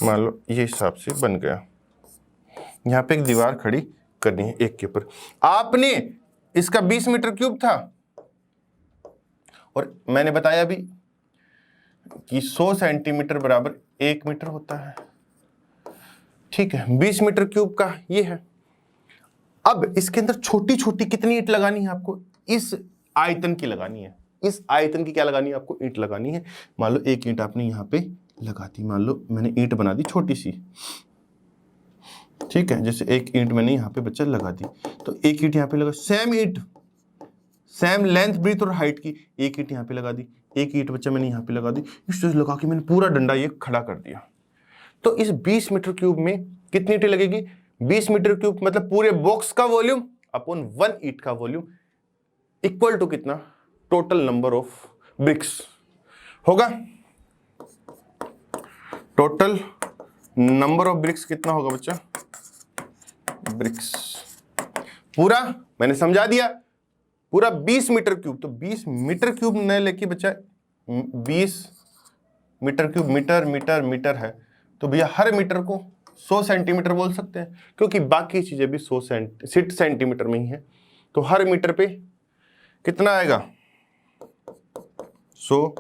मान लो ये हिसाब से बन गया, यहाँ पे एक दीवार खड़ी करनी है एक के ऊपर। आपने इसका 20 मीटर क्यूब था, और मैंने बताया भी कि 100 सेंटीमीटर बराबर 1 मीटर होता है। ठीक है, 20 मीटर क्यूब का ये है। अब इसके अंदर छोटी छोटी कितनी ईंट लगानी है आपको? इस आयतन की लगानी है। इस आयतन की क्या लगानी है आपको? ईंट लगानी है। मान लो एक ईंट आपने यहाँ पे लगा दी, मान लो मैंने ईंट बना दी छोटी सी। ठीक है, जैसे एक ईंट मैंने यहाँ पे बच्चा लगा दी, तो एक ईंट यहाँ पे लगा, सेम ईंट, सेम लेंथ ब्रीथ और हाइट की एक ईंट यहाँ पे लगा दी, एक ईंट बच्चा मैंने यहाँ पे लगा दी। इस तरह लगा के मैंने पूरा डंडा ये खड़ा कर दिया। तो इस 20 मीटर क्यूब में कितनी ईंटें लगेगी? 20 मीटर क्यूब मतलब पूरे बॉक्स का वॉल्यूम अपॉन 1 ईंट का वॉल्यूम इक्वल टू कितना? टोटल नंबर ऑफ ब्रिक्स होगा। टोटल नंबर ऑफ ब्रिक्स कितना होगा बच्चा? ब्रिक्स पूरा मैंने समझा दिया, पूरा 20 मीटर क्यूब। तो 20 मीटर क्यूब न लेके बच्चा 20 metre cube, metre metre metre है, तो भैया हर मीटर को 100 सेंटीमीटर बोल सकते हैं, क्योंकि बाकी चीजें भी 60 सेंटीमीटर में ही है। तो हर मीटर पे कितना आएगा? 100,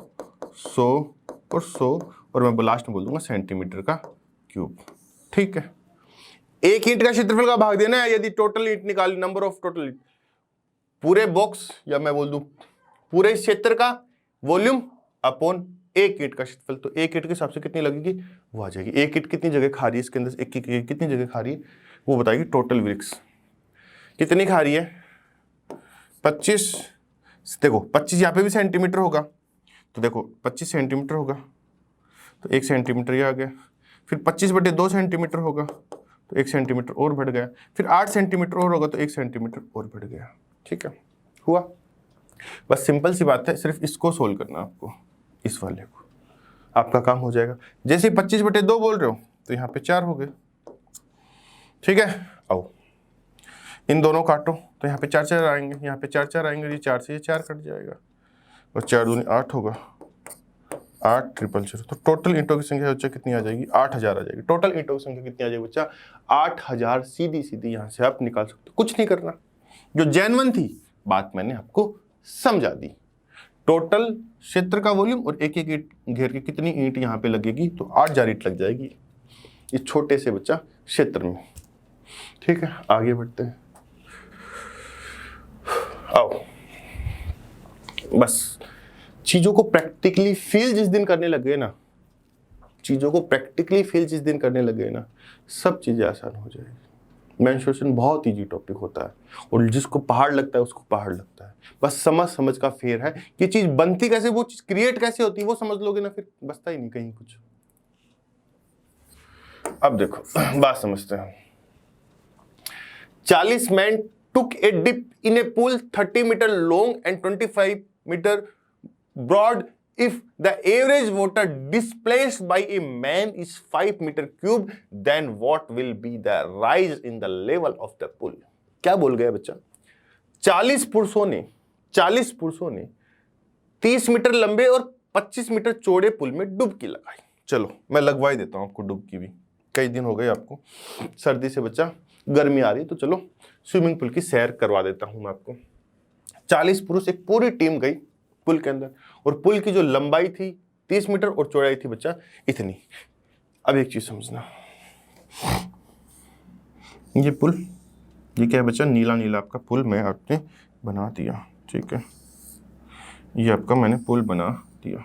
100 और 100, और मैं लास्ट में बोल दूंगा सेंटीमीटर का क्यूब। ठीक है, एक ईंट का क्षेत्रफल का भाग देना है। यदि टोटल ईंट निकाली, नंबर ऑफ टोटल ईंट, पूरे बॉक्स या मैं बोल दूं पूरे क्षेत्र का वॉल्यूम अपॉन एक ईंट का क्षेत्रफल, तो एक ईंट के हिसाब से कितनी लगेगी वो आ जाएगी। एक ईंट कितनी जगह खा रही है इसके अंदर, एक कितनी जगह खा रही है वो बताएगी। टोटल ब्रिक्स कितनी खा रही है? 25। देखो 25 यहाँ पे भी सेंटीमीटर होगा, तो देखो 25 सेंटीमीटर होगा, तो 1 सेंटीमीटर ये आ गया। फिर 25/2 सेंटीमीटर होगा, तो 1 सेंटीमीटर और बढ़ गया। फिर 8 सेंटीमीटर और होगा, तो 1 सेंटीमीटर और बढ़ गया। ठीक है, हुआ। बस सिंपल सी बात है, सिर्फ इसको सोल्व करना आपको, इस वाले को, आपका काम हो जाएगा। जैसे 25/2 बोल रहे हो, तो यहाँ पे 4 हो गए। ठीक है, आओ इन दोनों काटो, तो यहाँ पे 4 4 आएंगे, यहाँ पे 4 4 आएंगे, ये 4 से ये 4 कट जाएगा, और 4 दूनी 8 होगा, 8 000। तो टोटल ईंटों की संख्या बच्चा कितनी आ जाएगी? 8000 आ जाएगी। टोटल ईंटों की संख्या कितनी आ जाएगी बच्चा? 8000 सीधी सीधी यहाँ से आप निकाल सकते हो, कुछ नहीं करना। जो जेन्युइन थी बात मैंने आपको समझा दी। टोटल क्षेत्र का वॉल्यूम और एक एक ईंट घेर के कितनी ईंट यहाँ पे लगेगी, तो 8000 ईंट लग जाएगी इस छोटे से बच्चा क्षेत्र में। ठीक है, आगे बढ़ते हैं। आओ, बस चीजों को प्रैक्टिकली फील जिस दिन करने लगे ना, चीजों को प्रैक्टिकली फील जिस दिन करने लगे ना, सब चीजें आसान हो जाएगी। मेंस्ट्रुएशन बहुत इजी टॉपिक होता है, और जिसको पहाड़ लगता है उसको पहाड़ लगता है। बस समझ का फेर है, ये चीज बनती कैसे, वो चीज क्रिएट कैसे होती है, वो समझ लोगे ना, फिर बचता ही नहीं कहीं कुछ। अब देखो बात समझते हैं। 40 men took a dip in a pool 30 meter long and 25 meter broad if the average water displaced by a man is 5 meter cube, then what will be the rise in the level of the pool? क्या बोल गया बच्चा? 40 पुरुषों ने 30 metre लंबे और 25 metre चौड़े पुल में डुबकी लगाई। चलो मैं लगवा ही देता हूं आपको डुबकी भी, कई दिन हो गए आपको सर्दी से बच्चा, गर्मी आ रही है, तो चलो स्विमिंग पूल की सैर करवा देता हूं मैं आपको। 40 पुरुष, एक पूरी टीम गई पुल के अंदर, और पुल की जो लंबाई थी 30 मीटर और चौड़ाई थी बच्चा इतनी। अब एक चीज समझना, ये पुल, ये क्या है बच्चा? नीला नीला आपका पुल मैं आपने बना दिया, ठीक है, ये आपका मैंने पुल बना दिया,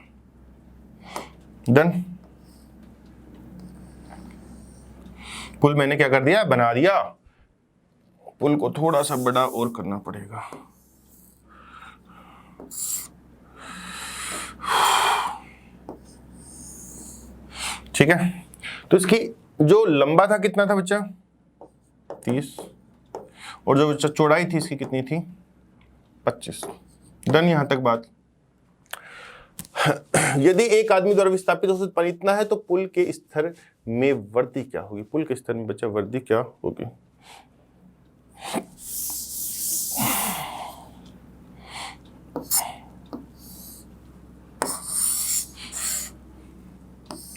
डन। पुल मैंने क्या कर दिया? बना दिया। पुल को थोड़ा सा बड़ा और करना पड़ेगा। ठीक है, तो इसकी जो लंबा था कितना था बच्चा? 30, और जो बच्चा चौड़ाई थी इसकी कितनी थी? 25। डन यहां तक बात। यदि एक आदमी द्वारा विस्थापित औसत पानी इतना है तो पुल के स्तर में वृद्धि क्या होगी? पुल के स्तर में बच्चा वृद्धि क्या होगी?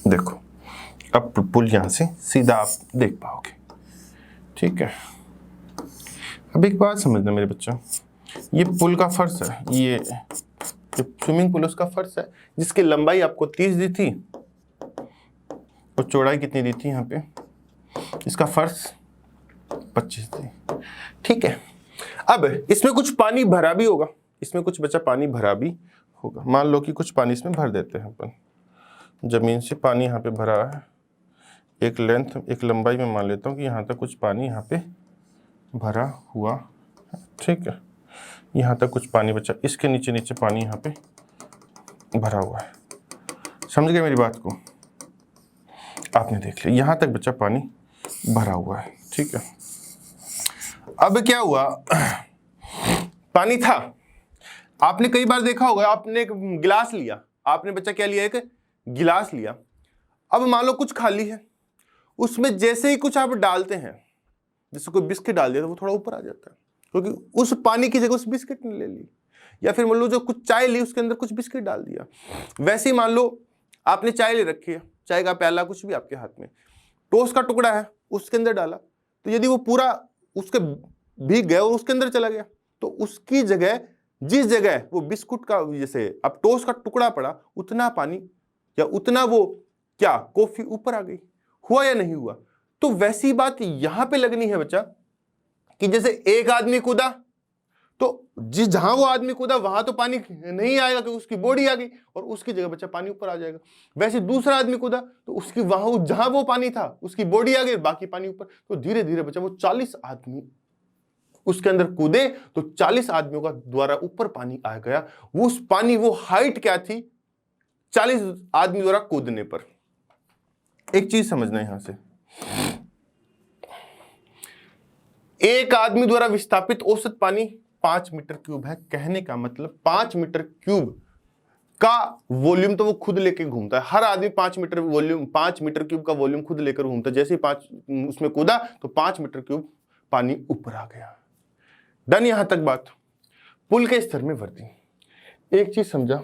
देखो अब पुल यहां से सीधा आप देख पाओगे, ठीक है। अब एक बात समझना मेरे बच्चों, ये पुल का फर्श है, ये जो स्विमिंग पूल उसका फर्श है, जिसकी लंबाई आपको 30 दी थी और चौड़ाई कितनी दी थी यहाँ पे? इसका फर्श 25 थी, ठीक है। अब इसमें कुछ पानी भरा भी होगा, इसमें कुछ बच्चा पानी भरा भी होगा। मान लो कि कुछ पानी इसमें भर देते हैं अपन, जमीन से पानी यहाँ पे भरा है, एक लेंथ एक लंबाई में मान लेता हूँ कि यहाँ तक कुछ पानी यहाँ पे भरा हुआ है, ठीक है। यहाँ तक कुछ पानी बचा, इसके नीचे नीचे पानी यहाँ पे भरा हुआ है। समझ गए मेरी बात को? आपने देख लिया यहाँ तक बच्चा पानी भरा हुआ है, ठीक है। अब क्या हुआ? पानी था, आपने कई बार देखा होगा, आपने एक गिलास लिया, आपने बच्चा क्या लिया? एक गिलास लिया। अब मान लो कुछ खाली है, उसमें जैसे ही कुछ आप डालते हैं, जैसे कोई बिस्किट डाल दिया तो वो थोड़ा ऊपर आ जाता है, क्योंकि उस पानी की जगह उस बिस्किट ने ले ली। या फिर मान लो जो कुछ चाय ली उसके अंदर कुछ बिस्किट डाल दिया। वैसे ही मान लो आपने चाय ले रखी है, चाय का प्याला कुछ भी आपके हाथ में, टोस्ट का टुकड़ा है उसके अंदर डाला, तो यदि वो पूरा उसके भीग गया और उसके अंदर चला गया, तो उसकी जगह जिस जगह वो बिस्कुट का जैसे अब टोस्ट का टुकड़ा पड़ा, उतना पानी या उतना वो क्या कॉफी ऊपर आ गई। हुआ या नहीं हुआ? तो वैसी बात यहां पे लगनी है बच्चा कि जैसे एक आदमी कूदा तो जिस जहां वो आदमी कूदा वहां तो पानी नहीं आएगा क्योंकि उसकी बॉडी आ गई और उसकी जगह बच्चा पानी ऊपर आ जाएगा। वैसे दूसरा आदमी कूदा तो उसकी वहां जहां वो पानी था उसकी बॉडी आ गई, बाकी पानी ऊपर। तो धीरे धीरे बच्चा वो 40 आदमी उसके अंदर कूदे तो 40 आदमियों का द्वारा ऊपर पानी आ गया। वो उस पानी वो हाइट क्या थी? 40 आदमी द्वारा कूदने पर। एक चीज समझना यहां से, एक आदमी द्वारा विस्थापित औसत पानी 5 मीटर क्यूब है। कहने का मतलब 5 मीटर क्यूब का वॉल्यूम तो वो खुद लेके घूमता है। हर आदमी 5 मीटर क्यूब का वॉल्यूम खुद लेकर घूमता है। जैसे ही 5 उसमें कूदा तो 5 मीटर क्यूब पानी ऊपर आ गया। डन यहां तक बात। पुल के स्तर में वृद्धि। एक चीज समझा,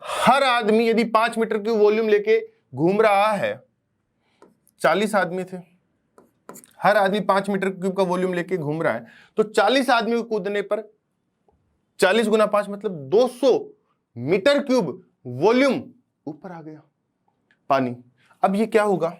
हर आदमी यदि 5 मीटर क्यूब वॉल्यूम लेके घूम रहा है, 40 आदमी थे, हर आदमी 5 मीटर क्यूब का वॉल्यूम लेके घूम रहा है, तो 40 आदमी को कूदने पर 40 गुना 5 मतलब 200 मीटर क्यूब वॉल्यूम ऊपर आ गया पानी। अब ये क्या होगा?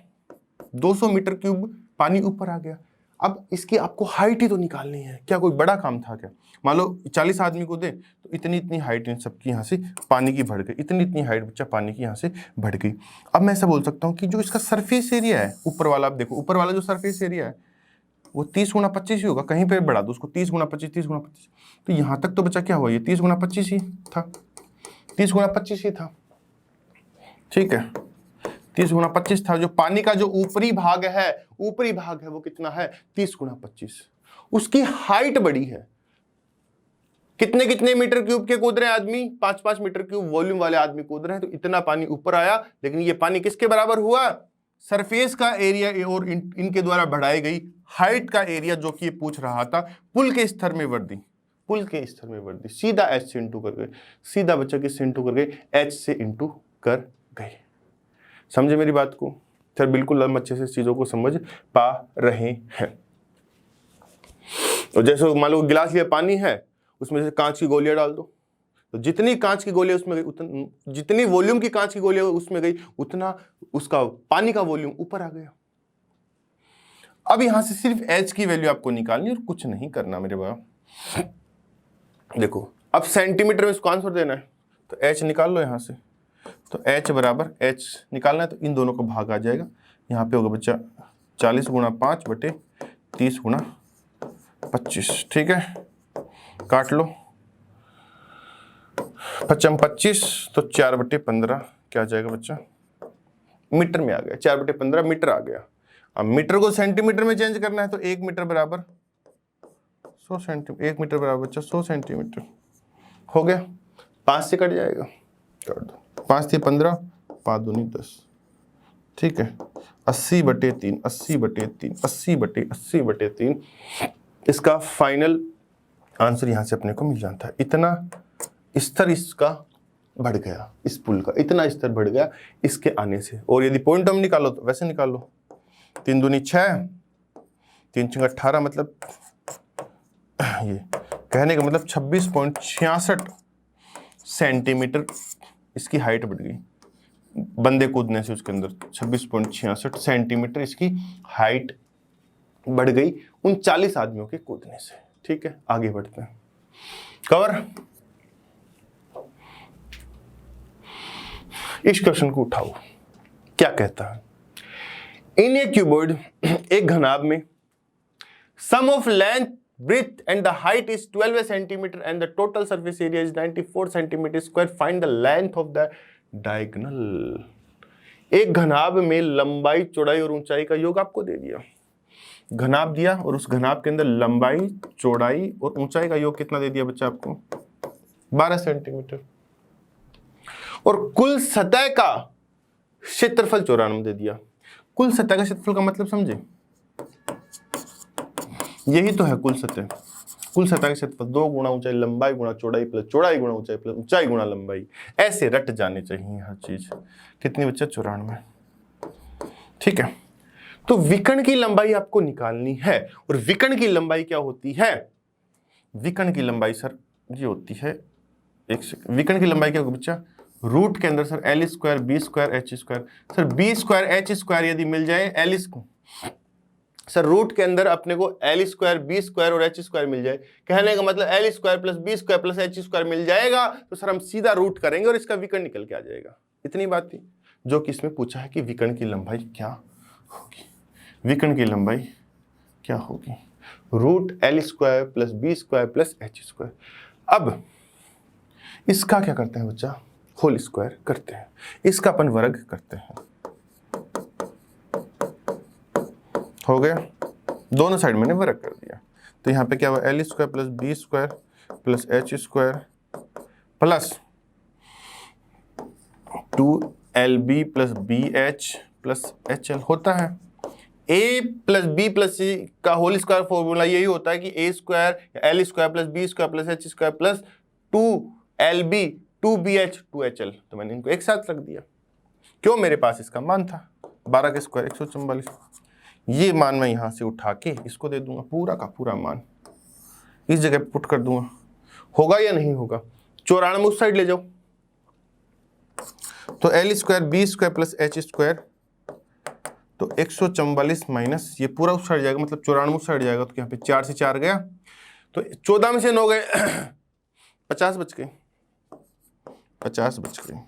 200 मीटर क्यूब पानी ऊपर आ गया। अब इसकी आपको हाइट ही तो निकालनी है। क्या कोई बड़ा काम था क्या? मान लो 40 आदमी को दे तो इतनी इतनी हाइट इन सबकी यहाँ से पानी की बढ़ गई, इतनी इतनी हाइट बच्चा पानी की यहाँ से बढ़ गई। अब मैं ऐसा बोल सकता हूँ कि जो इसका सरफेस एरिया है ऊपर वाला, आप देखो ऊपर वाला जो सरफेस एरिया है वो 30 गुना 25 ही होगा। कहीं पर बढ़ा दो उसको 30 गुना 25, 30 गुना 25, तो यहाँ तक तो बच्चा क्या हुआ? ये 30 गुना 25 ही था, 30 गुना 25 ही था, ठीक है। 30 गुना 25 था। जो पानी का जो ऊपरी भाग है वो कितना है? 30 गुना 25। उसकी हाइट बड़ी है, कितने कितने मीटर क्यूब के कूद रहे हैं आदमी, 5-5 मीटर क्यूब वॉल्यूम वाले आदमी कूद रहे हैं, तो इतना पानी ऊपर आया। लेकिन ये पानी किसके बराबर हुआ? सरफेस का एरिया और इनके द्वारा बढ़ाई गई हाइट का एरिया, जो कि ये पूछ रहा था। पुल के स्तर में वृद्धि, पुल के स्तर में वृद्धि, सीधा एच से इंटू कर गए, सीधा बच्चा किससे इंटू कर गए? एच से इंटू कर गए। समझे मेरी बात को? सर बिल्कुल हम अच्छे से चीजों को समझ पा रहे हैं। और जैसे मान लो गिलास लिया, पानी है, उसमें से कांच की गोलियां डाल दो, तो जितनी कांच की गोलियां उसमें गई, जितनी वॉल्यूम की कांच की गोलियां उसमें गई, उतना उसका पानी का वॉल्यूम ऊपर आ गया। अब यहां से सिर्फ एच की वैल्यू आपको निकालनी और कुछ नहीं करना मेरे बाप। देखो अब सेंटीमीटर में इसको आंसर देना है, तो एच निकाल लो यहां से। तो एच बराबर, एच निकालना है तो इन दोनों का भाग आ जाएगा। यहाँ पे होगा बच्चा 40 गुणा 5 बटे 30 गुणा 25। ठीक है, काट लो, 55 25, तो 4 बटे 15 क्या आ जाएगा बच्चा? मीटर में आ गया, 4 बटे 15 मीटर आ गया। अब मीटर को सेंटीमीटर में चेंज करना है, तो 1 मीटर बराबर 100 सेंटीमीटर, 1 मीटर बराबर बच्चा 100 सेंटीमीटर हो गया। 5 से कट जाएगा, कर दो, 5 से 15, 5 दूनी 10। ठीक है, 80 बटे 3, 80 बटे 3, 80 बटे 80 बटे 3, इसका फाइनल आंसर यहां से अपने को मिल जाता है। इतना स्तर इसका बढ़ गया, इस पुल का इतना स्तर बढ़ गया इसके आने से। और यदि पॉइंट हम निकालो तो वैसे निकाल लो, 3 दूनी 6, 3 छंगा 18, मतलब ये कहने का मतलब 26.66 सेंटीमीटर इसकी हाइट बढ़ गई बंदे कूदने से। उसके अंदर 26.66 सेंटीमीटर इसकी हाइट बढ़ गई 39 आदमियों के कूदने से। ठीक है, आगे बढ़ते हैं। कवर, इस क्वेश्चन को उठाओ, क्या कहता है? इन ए क्यूबॉइड, एक घनाभ में, sum of length, breadth and the height is 12 centimetre and the total surface area is 94 centimetre square, find the length of the diagonal. एक घनाभ में लंबाई, चौड़ाई और ऊंचाई का योग आपको दे दिया, घनाभ दिया, और उस घनाभ के अंदर लंबाई, चौड़ाई और ऊंचाई का योग कितना दे दिया बच्चा आपको? 12 सेंटीमीटर। और कुल सतह का क्षेत्रफल 94 दे दिया। कुल सतह का क्षेत्रफल का मतलब समझे? यही तो है कुल सतह। कुल सतह का क्षेत्रफल 2 गुणा ऊंचाई लंबाई गुणा चौड़ाई प्लस चौड़ाई गुणा ऊंचाई प्लस ऊंचाई गुणा लंबाई। ऐसे रट जाने चाहिए हर चीज। कितनी बच्चा? 94। ठीक है, तो विकर्ण की लंबाई आपको निकालनी है। और विकर्ण की लंबाई क्या होती है? विकर्ण की लंबाई सर ये होती है, विकर्ण की लंबाई क्या होगी बच्चा? रूट के अंदर sir L square B square H square. Sir B square H square यदि मिल जाए एल सर रूट के अंदर अपने को एल स्क्वायर बी स्क्वायर और एच स्क्वायर मिल जाए, कहने का मतलब L square plus B square plus H square मिल जाएगा, तो सर हम सीधा रूट करेंगे और इसका विकर्ण निकल के आ जाएगा। इतनी बात थी, जो कि इसमें पूछा है कि विकर्ण की लंबाई क्या होगी। विकर्ण की लंबाई क्या होगी? Root L square plus B square plus H square. अब इसका क्या करते हैं बच्चा? होल स्क्वायर करते हैं, इसका अपन वर्ग करते हैं। हो गया, दोनों साइड मैंने वर्ग कर दिया। तो यहाँ पे क्या हुआ? L square plus B square plus H square plus 2LB plus BH plus HL होता है। A plus B plus C का होल स्क्वायर फॉर्मूला यही होता है कि A square L square plus B square plus H square plus 2LB 2BH 2HL। तो मैंने इनको एक साथ रख दिया, क्यों? मेरे पास इसका मान था 12 के स्क्वायर 144। ये मान मैं यहां से उठा के इसको दे दूंगा, पूरा का पूरा मान इस जगह पे पुट कर दूंगा। होगा या नहीं होगा? 94 उस साइड ले जाओ, तो L square B square plus H square, तो 144 माइनस ये पूरा उस साइड जाएगा, मतलब 94 उस साइड जाएगा। तो यहाँ पे 4 से 4 गया, तो 14 में से 9 गए 50 बच गए, 50 बच गए।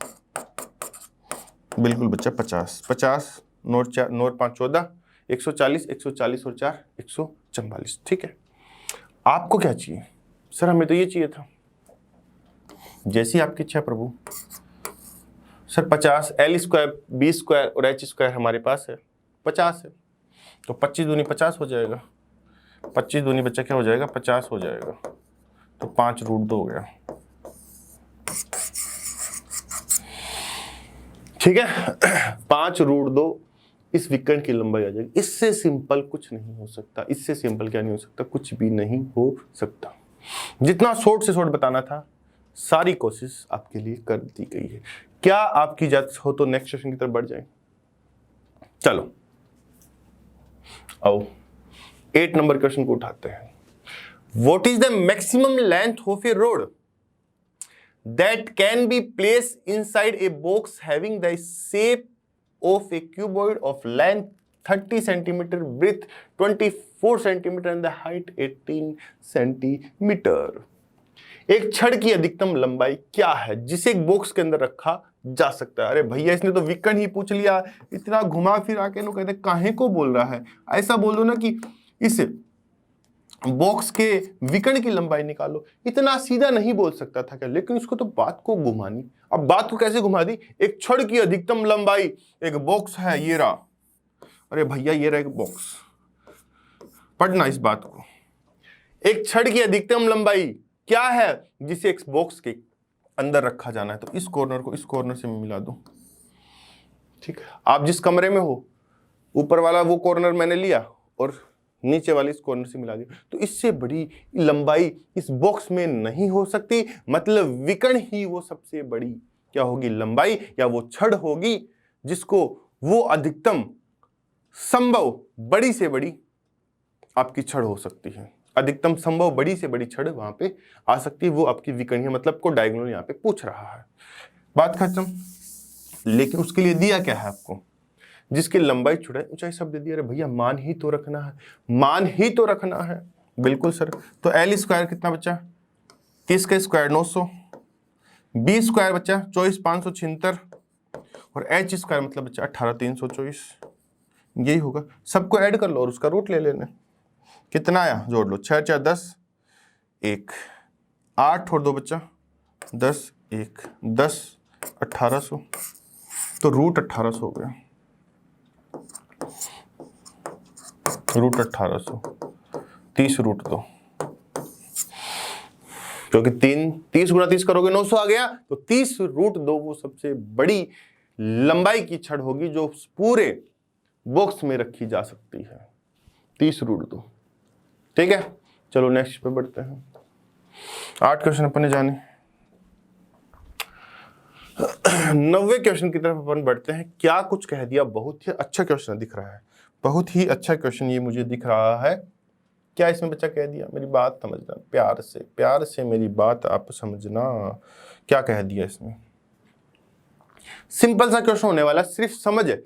बिल्कुल बच्चा 50 नोट 4 नोट 5 14 140 140 और 4 144। ठीक है, आपको क्या चाहिए? सर हमें तो ये चाहिए था। जैसी आपकी इच्छा प्रभु। Sir 50 L square B square और एच स्क्वायर हमारे पास है, 50 है, तो 25 दूनी 50 हो जाएगा। 25 दूनी बच्चा क्या हो जाएगा? 50 हो जाएगा। तो 5√2 हो गया। ठीक है, 5√2 इस विकर्ण की लंबाई आ जाएगी। इससे सिंपल कुछ नहीं हो सकता। इससे सिंपल क्या नहीं हो सकता? कुछ भी नहीं हो सकता। जितना शॉर्ट से शॉर्ट बताना था सारी कोशिश आपके लिए कर दी गई है। क्या आपकी इजाजत हो तो नेक्स्ट क्वेश्चन की तरफ बढ़ जाए। चलो आओ 8 नंबर क्वेश्चन को उठाते हैं। What is the maximum length of A road that can be placed inside a box having the shape of a cuboid of length 30 cm, width 24 cm and the height 18 cm? एक छड़ की अधिकतम लंबाई क्या है जिसे एक बॉक्स के अंदर रखा जा सकता है? अरे भैया इसने तो विकर्ण ही पूछ लिया, इतना घुमा फिरा के कहते काहे को बोल रहा है। ऐसा बोल दो ना कि इस बॉक्स के विकर्ण की लंबाई निकालो। इतना सीधा नहीं बोल सकता था क्या? लेकिन उसको तो बात को घुमानी। अब बात को कैसे घुमा दी? एक छड़ की अधिकतम लंबाई, एक बॉक्स है ये रहा। अरे भैया ये रहा एक बॉक्स, पढ़ना इस बात को। एक छड़ की अधिकतम लंबाई क्या है जिसे एक बॉक्स के अंदर रखा जाना है? तो इस कॉर्नर को इस कॉर्नर से मिला दो। ठीक है, आप जिस कमरे में हो ऊपर वाला वो कॉर्नर मैंने लिया और नीचे वाली इस कॉर्नर से मिला दिया। तो इससे बड़ी लंबाई इस बॉक्स में नहीं हो सकती। मतलब विकर्ण ही वो सबसे बड़ी क्या होगी? लंबाई या वो छड़ होगी जिसको वो अधिकतम संभव बड़ी से बड़ी आपकी छड़ हो सकती है। अधिकतम संभव बड़ी से बड़ी छड़ वहां पे आ सकती है, वो आपकी विकर्ण मतलब को डायगोनल यहां पे पूछ रहा है। बात खत्म। लेकिन उसके लिए दिया क्या है आपको? जिसकी लंबाई चौड़ाई ऊंचाई सब दे दिया। अरे भैया मान ही तो रखना है, मान ही तो रखना है। बिल्कुल सर। तो L स्क्वायर कितना बचा? 30 का स्क्वायर 900, B स्क्वायर बचा 24,576 और H स्क्वायर मतलब बचा 18,324। यही होगा। सबको ऐड कर लो और उसका रूट ले लेना। कितना आया? जोड़ लो। 6 4 10, 1 8 और 2 बचा 10, 1 10 1800। तो रूट 1800 हो गया। रूट 1800 30√2, क्योंकि 30 गुणा 30 करोगे 900 आ गया। तो 30√2 वो सबसे बड़ी लंबाई की छड़ होगी जो पूरे बॉक्स में रखी जा सकती है। 30√2। ठीक है, चलो नेक्स्ट पे बढ़ते हैं। 8 क्वेश्चन अपने जाने। 90 क्वेश्चन की तरफ अपन बढ़ते हैं। क्या कुछ कह दिया? बहुत ही अच्छा क्वेश्चन दिख रहा है, बहुत ही अच्छा क्वेश्चन ये मुझे दिख रहा है। क्या इसमें बच्चा कह दिया? मेरी बात समझना, प्यार से मेरी बात आप समझना। क्या कह दिया इसमें? सिंपल सा क्वेश्चन होने वाला, सिर्फ समझ है।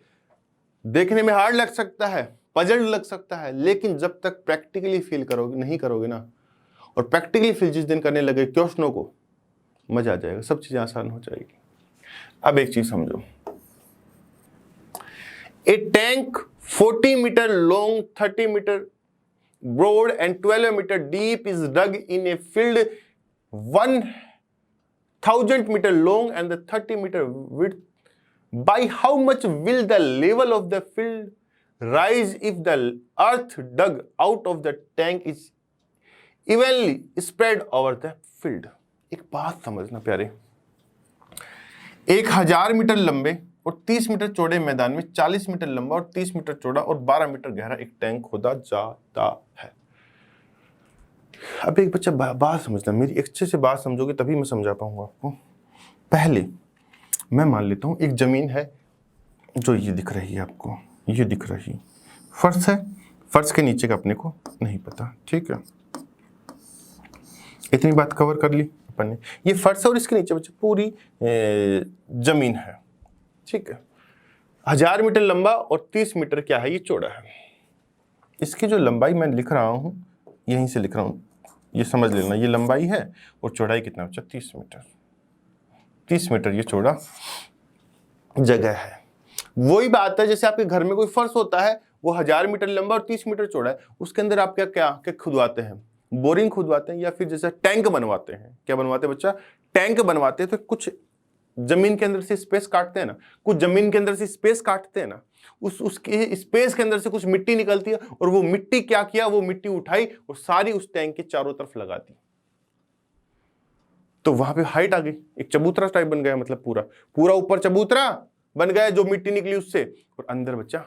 देखने में हार्ड लग सकता है, पजल लग सकता है, लेकिन जब तक प्रैक्टिकली फील करोगे नहीं करोगे ना, और प्रैक्टिकली फील जिस दिन करने लगे क्वेश्चनों को, मजा आ जाएगा, सब चीजें आसान हो जाएगी। अब एक चीज समझो, ए tank 40 meter long, 30 meter broad and 12 meter deep is dug in a field 1000 meter long and the 30 meter width. By how much will the level of the field rise if the earth dug out of the tank is evenly spread over the field? एक बात समझना प्यारे, 1000 metre लंबे और 30 metre चौड़े मैदान में 40 metre लंबा और 30 मीटर चौड़ा और 12 मीटर गहरा एक टैंक खोदा जाता है। अब एक बच्चा बात समझना, मेरी अच्छे से बात समझोगे तभी मैं समझा पाऊंगा आपको। पहले मैं मान लेता हूं एक जमीन है जो ये दिख रही है आपको, ये दिख रही फर्श है, फर्श के नीचे का अपने को नहीं पता। ठीक है, इतनी बात कवर कर ली अपन ने। ये फर्श है और इसके नीचे बच्चे पूरी जमीन है। ठीक है, 1000 मीटर लंबा और 30 मीटर क्या है, ये चौड़ा है। इसकी जो लंबाई मैं लिख रहा हूं, यहीं से लिख रहा हूं, ये समझ लेना, ये लंबाई है और चौड़ाई कितना बचा? 30 मीटर। 30 मीटर ये चौड़ा जगह है। वही बात है जैसे आपके घर में कोई फर्श होता है, वो 1000 मीटर लंबा और 30 मीटर चौड़ा है। उसके अंदर आप क्या क्या क्या खुदवाते हैं? बोरिंग खुदवाते हैं, या फिर जैसे टैंक बनवाते हैं। क्या बनवाते हैं बच्चा? टैंक बनवाते हैं। तो कुछ जमीन के अंदर से स्पेस काटते हैं ना, कुछ जमीन के अंदर से स्पेस काटते हैं ना, उसके स्पेस के अंदर से कुछ मिट्टी निकलती है, और वो मिट्टी क्या किया? वो मिट्टी उठाई और सारी उस टैंक के चारों तरफ लगा दी। तो वहां पे हाइट आ गई, एक चबूतरा टाइप बन गया, मतलब पूरा पूरा ऊपर चबूतरा बन गया जो मिट्टी निकली उससे, और अंदर बच्चा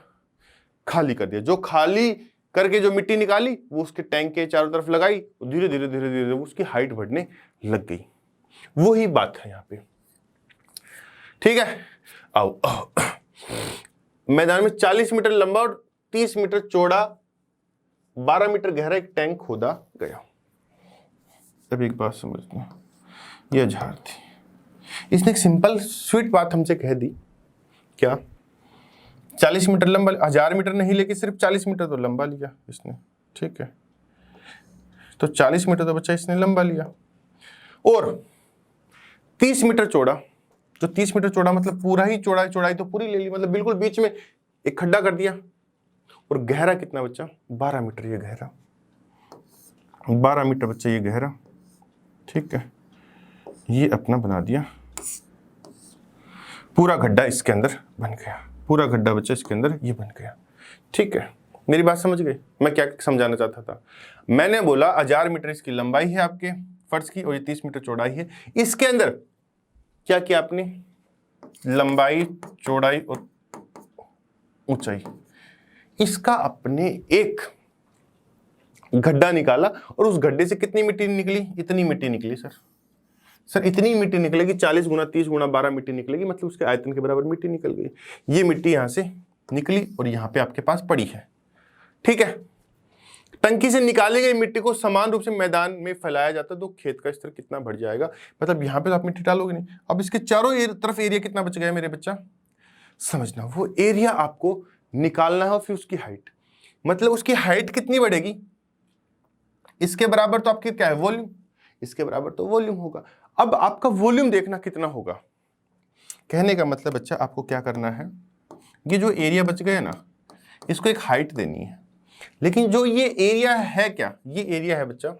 खाली कर दिया। जो खाली करके जो मिट्टी निकाली वो उसके टैंक के चारों तरफ लगाई, धीरे धीरे धीरे धीरे उसकी हाइट बढ़ने लग गई। वही बात है यहाँ पे, ठीक है। आओ, मैदान में 40 मीटर लंबा और 30 मीटर चौड़ा 12 मीटर गहरा एक टैंक खोदा गया। अब एक बात समझते हैं, यह झाड़ थी, इसने एक सिंपल स्वीट बात हमसे कह दी, क्या 40 मीटर लंबा, 1000 मीटर नहीं लेके सिर्फ 40 मीटर तो लंबा लिया इसने, ठीक है। तो 40 मीटर तो बच्चा इसने लंबा लिया, और 30 मीटर चौड़ा, तो 30 मीटर चौड़ा मतलब पूरा ही चौड़ाई तो पूरी ले ली, मतलब बिल्कुल बीच में एक खड्डा कर दिया। और गहरा कितना बच्चा, 12 मीटर ये गहरा, 12 मीटर बच्चा ये गहरा, ठीक है। ये अपना बना दिया, पूरा गड्ढा इसके अंदर बन गया, पूरा गड्ढा बच्चा इसके अंदर ये बन गया, ठीक है। मेरी बात समझ गए मैं क्या समझाना चाहता था? मैंने बोला 1000 मीटर इसकी लंबाई है आपके फर्श की, और ये 30 मीटर चौड़ाई है। इसके अंदर क्या किया आपने, लंबाई, चौड़ाई और ऊंचाई, इसका अपने एक गड्ढा निकाला, और उस गड्ढे से कितनी मिट्टी निकली, इतनी मिट्टी निकली सर इतनी मिट्टी निकलेगी, 40 गुना 30 गुना 12 मिट्टी निकलेगी, मतलब उसके आयतन के बराबर मिट्टी निकल गई। ये मिट्टी यहां से निकली और यहां पे आपके पास पड़ी है, ठीक है। टंकी से निकाली गई मिट्टी को समान रूप से मैदान में फैलाया जाता है, तो खेत का स्तर कितना बढ़ जाएगा, मतलब यहाँ पे तो आप मिट्टी डालोगे नहीं। अब इसके चारों तरफ एरिया कितना बच गया मेरे बच्चा, समझना, वो एरिया आपको निकालना है, और फिर उसकी हाइट, मतलब उसकी हाइट कितनी बढ़ेगी, इसके बराबर तो आपकी क्या है, वॉल्यूम, इसके बराबर तो वॉल्यूम होगा। अब आपका वॉल्यूम देखना कितना होगा, कहने का मतलब बच्चा आपको क्या करना है, ये जो एरिया बच गया ना, इसको एक हाइट देनी है। लेकिन जो ये एरिया है, क्या ये एरिया है बच्चा,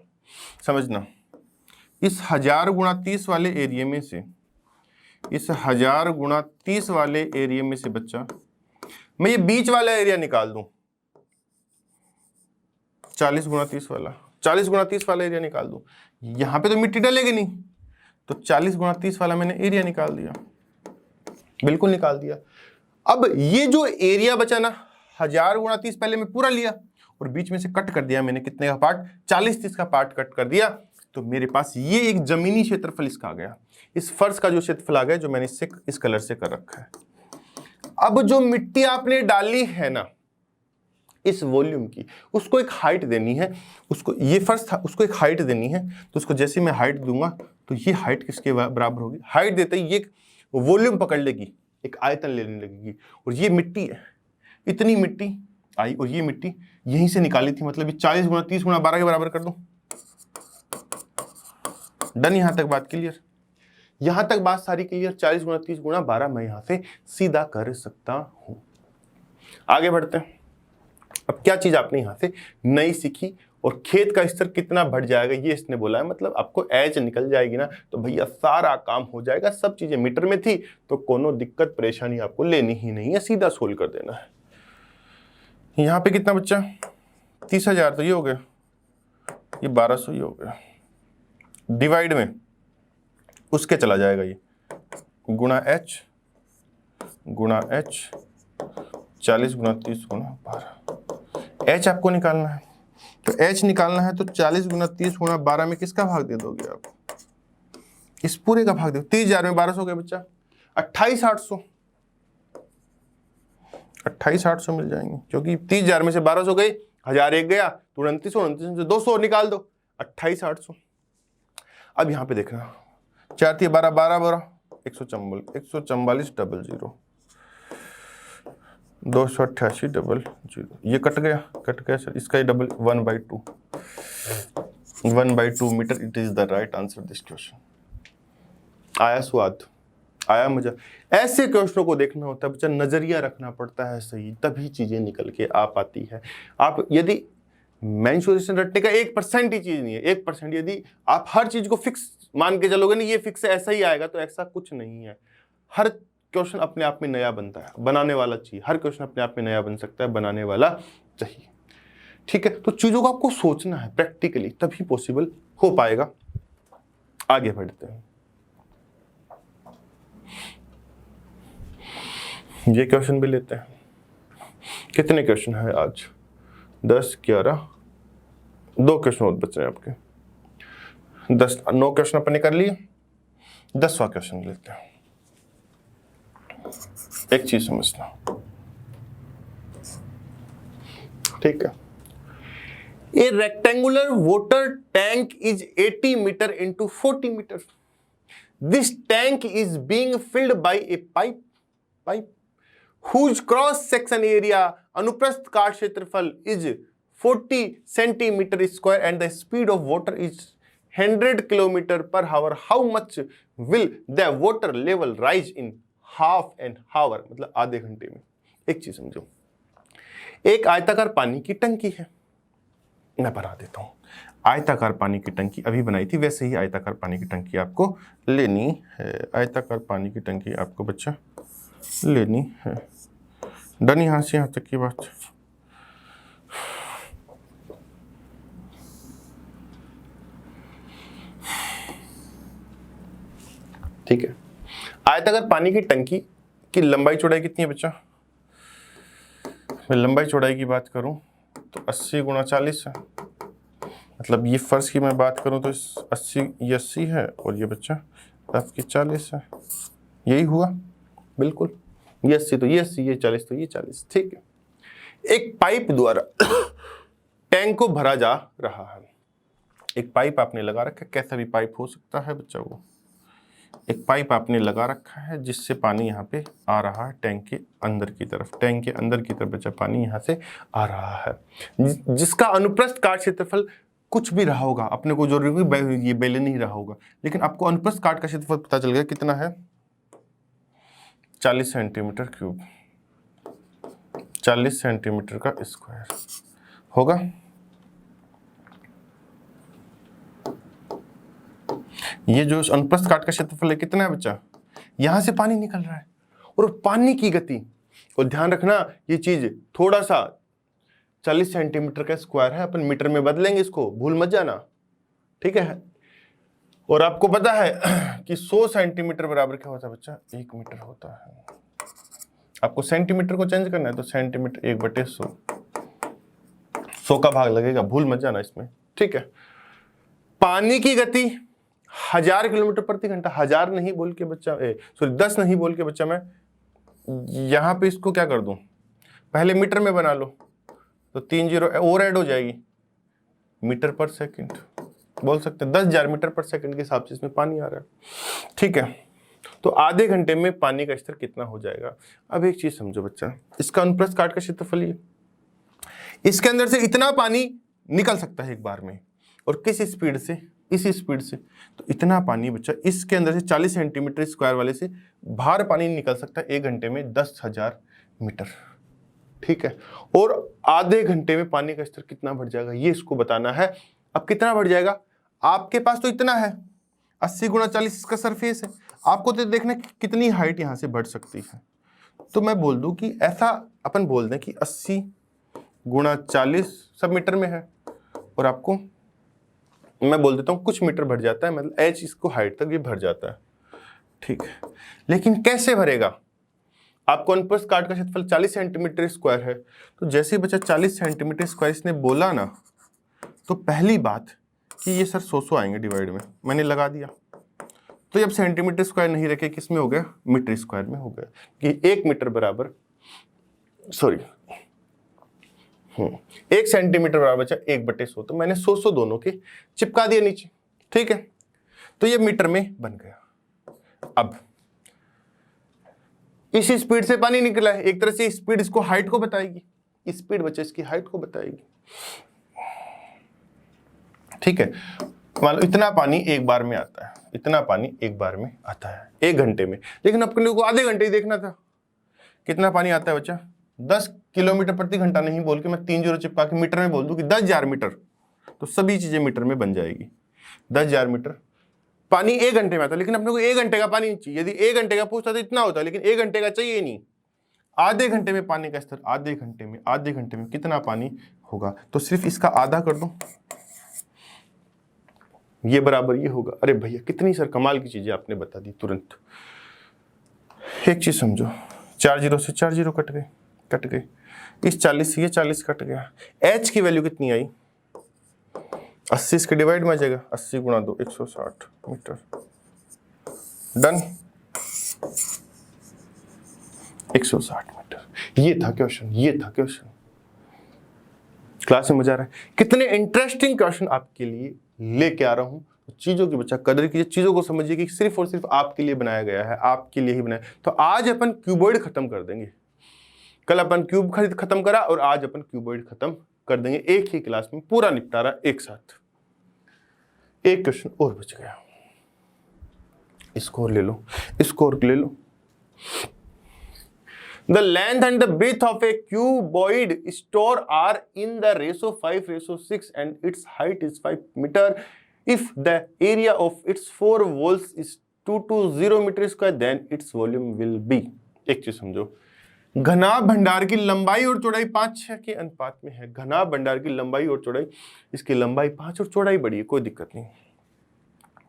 समझना, इस 1000 गुणा 30 वाले एरिया में से, इस 1000 गुणा 30 वाले एरिया में से बच्चा मैं ये बीच वाला एरिया निकाल दूं, 40 गुणा 30 वाला, 40 गुणा 30 वाला एरिया निकाल दूं, यहां पे तो मिट्टी डलेगी नहीं, तो 40 गुणा 30 वाला मैंने एरिया निकाल दिया, बिल्कुल निकाल दिया। अब ये जो एरिया बचा ना, 1000 गुणा 30 पहले मैं पूरा लिया, और बीच में से कट कर दिया मैंने, कितने का पार्ट, 40-30 का पार्ट कट कर दिया, तो मेरे पास ये एक जमीनी क्षेत्रफल इसका आ गया, इस फर्श का जो क्षेत्रफल आ गया, जो मैंने इससे इस कलर से कर रखा है। अब जो मिट्टी आपने डाली है ना इस वॉल्यूम की, उसको एक हाइट देनी है, उसको, ये फर्श था, उसको एक हाइट देनी है, तो उसको जैसे मैं हाइट दूंगा तो ये हाइट किसके बराबर होगी, हाइट देते ही ये वॉल्यूम पकड़ लेगी, एक आयतन लेने लगेगी, और ये मिट्टी है, इतनी मिट्टी आई, और ये मिट्टी यहीं से निकाली थी, मतलब ये 40 गुणा 30 गुणा 12 के बराबर कर दूं, डन। यहां तक बात क्लियर, यहां तक बात सारी क्लियर, 40 गुणा 30 गुणा 12 मैं यहां से सीधा कर सकता हूं। आगे बढ़ते हैं, अब क्या चीज आपने यहां से नई सीखी, और खेत का स्तर कितना बढ़ जाएगा ये इसने बोला है, मतलब आपको एज निकल जाएगी ना, तो भैया सारा काम हो जाएगा, सब चीजें मीटर में थी, तो कोनो दिक्कत परेशानी आपको लेनी ही नहीं है, सीधा सोल्व कर देना है। यहां पे कितना बच्चा, 30,000 तो ये हो गया, ये 1200 ये हो गया, डिवाइड में उसके चला जाएगा ये, गुणा एच, 40 गुणा 30 गुणा 12, एच आपको निकालना है, तो एच निकालना है, तो 40 गुणा 30 गुणा 12 में किसका भाग दे दोगे आप, इस पूरे का भाग दो, 30,000 में 1200 गए बच्चा, 28,800, 28,800 मिल जाएंगे, क्योंकि 30,000 में से 1200 गए, 1000 एक गया, तो 2900, 2900 से 200 निकाल दो, 28,800। अब यहां पे देखना, 4 3 12 12 12 144 00 288 00, ये कट गया सर, इसका ही double 1/2 metre, it is the right answer this question. आया स्वाद, आया मजा। ऐसे क्वेश्चनों को देखना होता है बच्चा, नजरिया रखना पड़ता है सही, तभी चीजें निकल के आ पाती है। आप यदि मेंसुरेशन रटने का 1% ही चीज नहीं है, 1%, यदि आप हर चीज को फिक्स मान के चलोगे ना, ये फिक्स है ऐसा ही आएगा, तो ऐसा कुछ नहीं है। हर क्वेश्चन अपने आप में नया बनता है, बनाने वाला चाहिए, हर क्वेश्चन अपने आप में नया बन सकता है, बनाने वाला चाहिए, ठीक है। तो चीजों को आपको सोचना है प्रैक्टिकली, तभी पॉसिबल हो पाएगा। आगे बढ़ते हैं। ये क्वेश्चन भी लेते हैं। कितने क्वेश्चन है आज? 10, 11, 2 क्वेश्चन और बच रहे हैं आपके। 9 क्वेश्चन अपन ने कर लिए। 10वां क्वेश्चन लेते हैं। एक चीज समझना, ठीक है। A rectangular water tank is 80 metre into 40 metre. This tank is being filled by a pipe whose cross section area, अनुप्रस्थ काट क्षेत्रफल is 40 centimeter square and the speed of water is 100 kilometer per hour. How much will the water level rise in half an hour? मतलब आधे घंटे में। एक चीज समझो, एक आयताकार पानी की टंकी है, मैं बना देता हूं। आयताकार पानी की टंकी अभी बनाई थी, वैसे ही आयताकार पानी की टंकी आपको लेनी है। आयताकार पानी की टंकी आपको बच्चा लेनी है। डन यहां से यहां तक की बात। ठीक है, आयताकार पानी की टंकी की लंबाई चौड़ाई कितनी है बच्चा? मैं लंबाई चौड़ाई की बात करूं तो 80 × 40 है। मतलब ये फर्श की मैं बात करूं तो 80 है और ये बच्चा आपकी 40 है। यही हुआ बिल्कुल। ये 80 तो ये 80, ये 40 तो ये 40। ठीक है, एक पाइप द्वारा टैंक को भरा जा रहा है। एक पाइप आपने लगा रखा है, कैसा भी पाइप हो सकता है बच्चा, वो एक पाइप आपने लगा रखा है जिससे पानी यहाँ पे आ रहा है टैंक के अंदर की तरफ। टैंक के अंदर की तरफ बच्चा पानी यहाँ से आ रहा है, जिसका अनुप्रस्थ काट क्षेत्रफल कुछ भी रहा होगा, अपने को जरूरी ये बेलन ही रहा होगा, लेकिन आपको अनुप्रस्थ काट का क्षेत्रफल पता चल गया कितना है, 40 सेंटीमीटर क्यूब। 40 सेंटीमीटर का स्क्वायर होगा। ये जो अनुप्रस्थ काट का क्षेत्रफल है कितना है बच्चा? यहां से पानी निकल रहा है और पानी की गति, और ध्यान रखना ये चीज थोड़ा सा 40 सेंटीमीटर का स्क्वायर है, अपन मीटर में बदलेंगे इसको, भूल मत जाना, ठीक है। और आपको पता है कि 100 सेंटीमीटर बराबर क्या होता है बच्चा? 1 मीटर होता है। आपको सेंटीमीटर को चेंज करना है तो सेंटीमीटर 1/100, 100 का भाग लगेगा, भूल मत जाना इसमें, ठीक है। पानी की गति 1000 किलोमीटर प्रति घंटा, 1000 नहीं बोल के बच्चा, सॉरी 10 नहीं बोल के बच्चा, मैं यहां पे इसको क्या कर दूं, पहले मीटर में बना लो तो 3 जीरो और ऐड हो जाएगी, मीटर पर सेकंड बोल सकते हैं। 10,000 मीटर पर सेकंड के हिसाब से इसमें पानी आ रहा है, ठीक है। तो आधे घंटे में पानी का स्तर कितना हो जाएगा? अब एक चीज समझो बच्चा, इसका अनुप्रस्थ काट का क्षेत्रफल ये, इसके अंदर से इतना पानी निकल सकता है एक बार में, और किस स्पीड से? इस स्पीड से। तो इतना पानी बच्चा इसके अंदर से 40 सेंटीमीटर स्क्वायर वाले से बाहर पानी निकल सकता है 1 घंटे में 10,000 मीटर, ठीक है। और आधे घंटे में पानी का स्तर कितना बढ़ जाएगा, ये इसको बताना है। अब कितना बढ़ जाएगा? आपके पास तो इतना है, 80 × 40 इसका सरफेस है, आपको तो देखना कितनी हाइट यहां से बढ़ सकती है। तो मैं बोल दूं कि ऐसा अपन बोल दें कि 80 × 40 सब मीटर में है, और आपको मैं बोल देता हूं कुछ मीटर भर जाता है, मतलब एच इसको हाइट तक ये भर जाता है, ठीक है। लेकिन कैसे भरेगा? आपको अनुप्रस्थ काट का क्षेत्रफल 40 सेंटीमीटर स्क्वायर है, तो जैसे ही बच्चा 40 सेंटीमीटर स्क्वायर इसने बोला ना, तो पहली बात कि ये सर 100 आएंगे डिवाइड में, मैंने लगा दिया। तो जब सेंटीमीटर स्क्वायर नहीं रखे, किस में हो गया? मीटर स्क्वायर में हो गया, कि 1 मीटर बराबर, सॉरी 1 सेंटीमीटर बराबर बचा 1/100। तो मैंने 100 दोनों के चिपका दिए नीचे, ठीक है। तो ये मीटर में बन गया। अब इस स्पीड से पानी निकला है, एक तरह से स्पीड इसको हाइट को बताएगी, स्पीड बच्चे इसकी हाइट को बताएगी, ठीक है। मान लो इतना पानी एक बार में आता है, इतना पानी एक बार में आता है 1 घंटे में, लेकिन अपने को आधे घंटे ही देखना था। कितना पानी आता है बच्चा? 10 किलोमीटर प्रति घंटा नहीं बोल के मैं 3 जीरो चिपका के मीटर में बोल दूं कि 10,000 मीटर, तो सभी चीजें मीटर में बन जाएगी। 10,000 मीटर पानी 1 घंटे में आता है, लेकिन अपने को 1 घंटे का पानी चाहिए। यदि 1 घंटे का पूछता तो इतना होता, लेकिन 1 घंटे का चाहिए नहीं। आधे घंटे में पानी का स्तर, आधे घंटे में कितना पानी होगा? तो सिर्फ इसका आधा कर दो, ये बराबर ये होगा। अरे भैया कितनी सर कमाल की चीजें आपने बता दी तुरंत। एक चीज समझो, 4 जीरो से 4 जीरो कट गए, इस 40 से ये 40 कट गया। h की वैल्यू कितनी आई? 80 इसके डिवाइड में आ जाएगा, 80 गुणा 2 160 मीटर। Done, 160 metre. ये था क्वेश्चन। क्लास में मजा आ रहा है? कितने इंटरेस्टिंग क्वेश्चन आपके लिए लेके आ रहा हूं। तो चीजों की बच्चा कदर कीजिए, चीजों को समझिए कि सिर्फ और सिर्फ आपके लिए बनाया गया है, आपके लिए ही बनाया। तो आज अपन क्यूबॉइड खत्म कर देंगे, कल अपन क्यूब खत्म करा और आज अपन क्यूबॉइड खत्म कर देंगे एक ही क्लास में, पूरा निपटारा एक साथ। एक क्वेश्चन और बच गया, इसको ले लो। The length and the width of a cuboid store are in the ratio 5:6 and its height is 5 meter. If the area of its 4 walls is 220 meter square, then its volume will be। एक चीज समझो, घनाभ भंडार की लंबाई और चौड़ाई 5:6 के अनुपात में है। घनाभ भंडार की लंबाई और चौड़ाई, इसकी लंबाई 5 और चौड़ाई बड़ी है, कोई दिक्कत नहीं।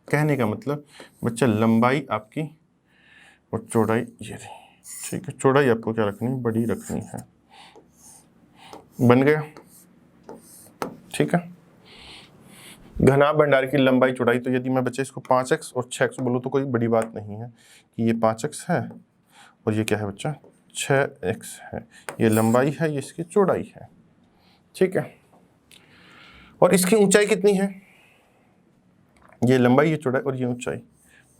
कहने का मतलब बच्चा लंबाई आपकी और चौड़ाई ये रही, ठीक है। चौड़ाई आपको क्या रखनी है? बड़ी रखनी है। बन गया, ठीक है। घनाभ भंडार की लंबाई चौड़ाई, तो यदि मैं बच्चे इसको 5x और 6x बोलूँ तो कोई बड़ी बात नहीं है कि ये 5x है और ये क्या है बच्चा? 6x है। ये लंबाई है, ये इसकी चौड़ाई है, ठीक है। और इसकी ऊंचाई कितनी है? ये लंबाई, ये चौड़ाई और ये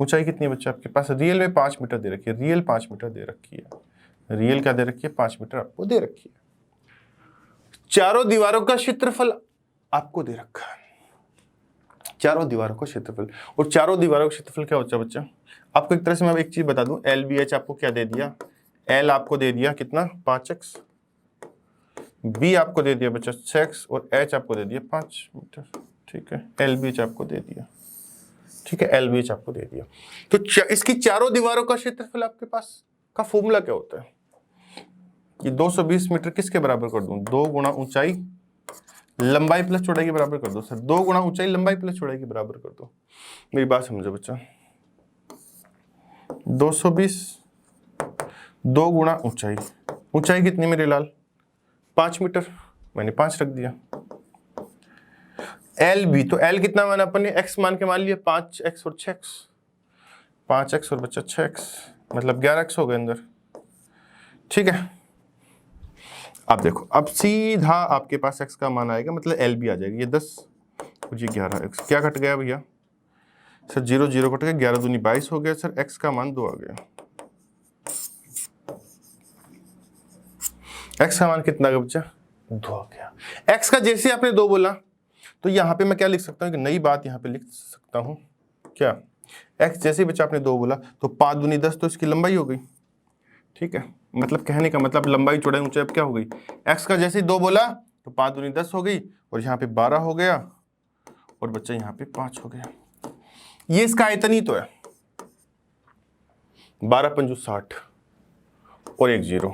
ऊंचाई कितनी है बच्चा आपके पास? रियल में 5 मीटर दे रखी है, रियल 5 मीटर दे रखी है। रियल क्या दे रखी है? 5 मीटर आपको दे रखी है। चारों दीवारों का क्षेत्रफल आपको दे रखा है, चारों दीवारों का क्षेत्रफल। और चारों दीवारों का क्षेत्रफल क्या होता है बच्चा? आपको एक तरह से मैं एक चीज बता दूं, LBH आपको क्या दे दिया? L आपको दे दिया कितना? 5x, B आपको दे दिया बच्चा 6x और H आपको दे दिया 5 मीटर, ठीक है। LBH आपको दे दिया, ठीक है। LBH आपको दे दिया। तो इसकी चारों दीवारों का क्षेत्रफल आपके पास का फॉर्मूला क्या होता है? ये 220 मीटर किसके बराबर कर दूं? 2 गुणा ऊंचाई लंबाई प्लस चौड़ाई के बराबर कर दो सर। 2 गुणा ऊंचाई लंबाई प्लस चौड़ाई के बराबर कर दो। मेरी बात समझो बच्चा, 220 2 गुणा ऊंचाई कितनी मेरे लाल? 5 मीटर, मैंने 5 रख दिया। एल भी, तो एल कितना माना अपन ने? एक्स मान के मान लिया, 5x और 6x, 5x और बच्चा 6x, मतलब 11x हो गए अंदर, ठीक है। अब देखो, अब सीधा आपके पास x का मान आएगा, मतलब एल भी आ जाएगी। ये 10 और ये 11x, क्या कट गया भैया सर? 0 0 कट गया, 11 दूनी 22 हो गया सर। x का मान 2 आ गया। x का मान कितना आ गया बच्चा? 2 आ गया। x का जैसे आपने 2 बोला तो यहाँ पे मैं क्या लिख सकता हूँ? कि नई बात यहाँ पे लिख सकता हूँ क्या? x जैसे ही बच्चा आपने 2 बोला तो 5 दूनी 10, तो इसकी लंबाई हो गई, ठीक है। मतलब कहने का मतलब लंबाई चौड़ाई ऊंचाई अब क्या हो गई? x का जैसे ही 2 बोला तो 5 दूनी 10 हो गई और यहाँ पे 12 हो गया और बच्चा यहाँ पे 5 हो गया। ये इसका आयतन ही तो है, 12 पंजू 60 और 1 0।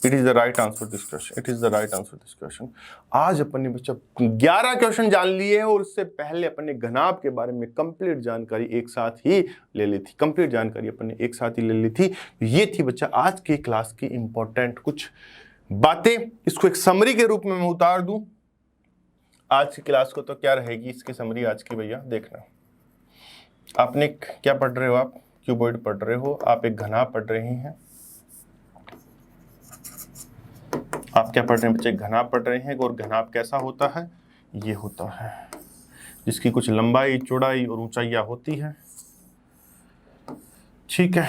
It is the right answer this question, it is the right answer this question. आज अपन ने बच्चा 11 क्वेश्चन जान लिए हैं और उससे पहले अपन ने घनाभ के बारे में कंप्लीट जानकारी एक साथ ही ले ली थी, कंप्लीट जानकारी अपन ने एक साथ ही ले ली थी। ये थी बच्चा आज की क्लास की इंपॉर्टेंट कुछ बातें। इसको एक समरी के रूप में मैं उतार दूं आज की क्लास को, तो क्या रहेगी इसकी समरी आज की भैया? देखना, आपने क्या पढ़ रहे हो? आप क्यूबॉइड पढ़ रहे हो, आप एक घनाभ पढ़ रहे हैं। आप क्या पढ़ रहे हैं बच्चे? घनाभ पढ़ रहे हैं। और घनाभ कैसा होता है? ये होता है जिसकी कुछ लंबाई चौड़ाई और ऊंचाइयां होती है, ठीक है।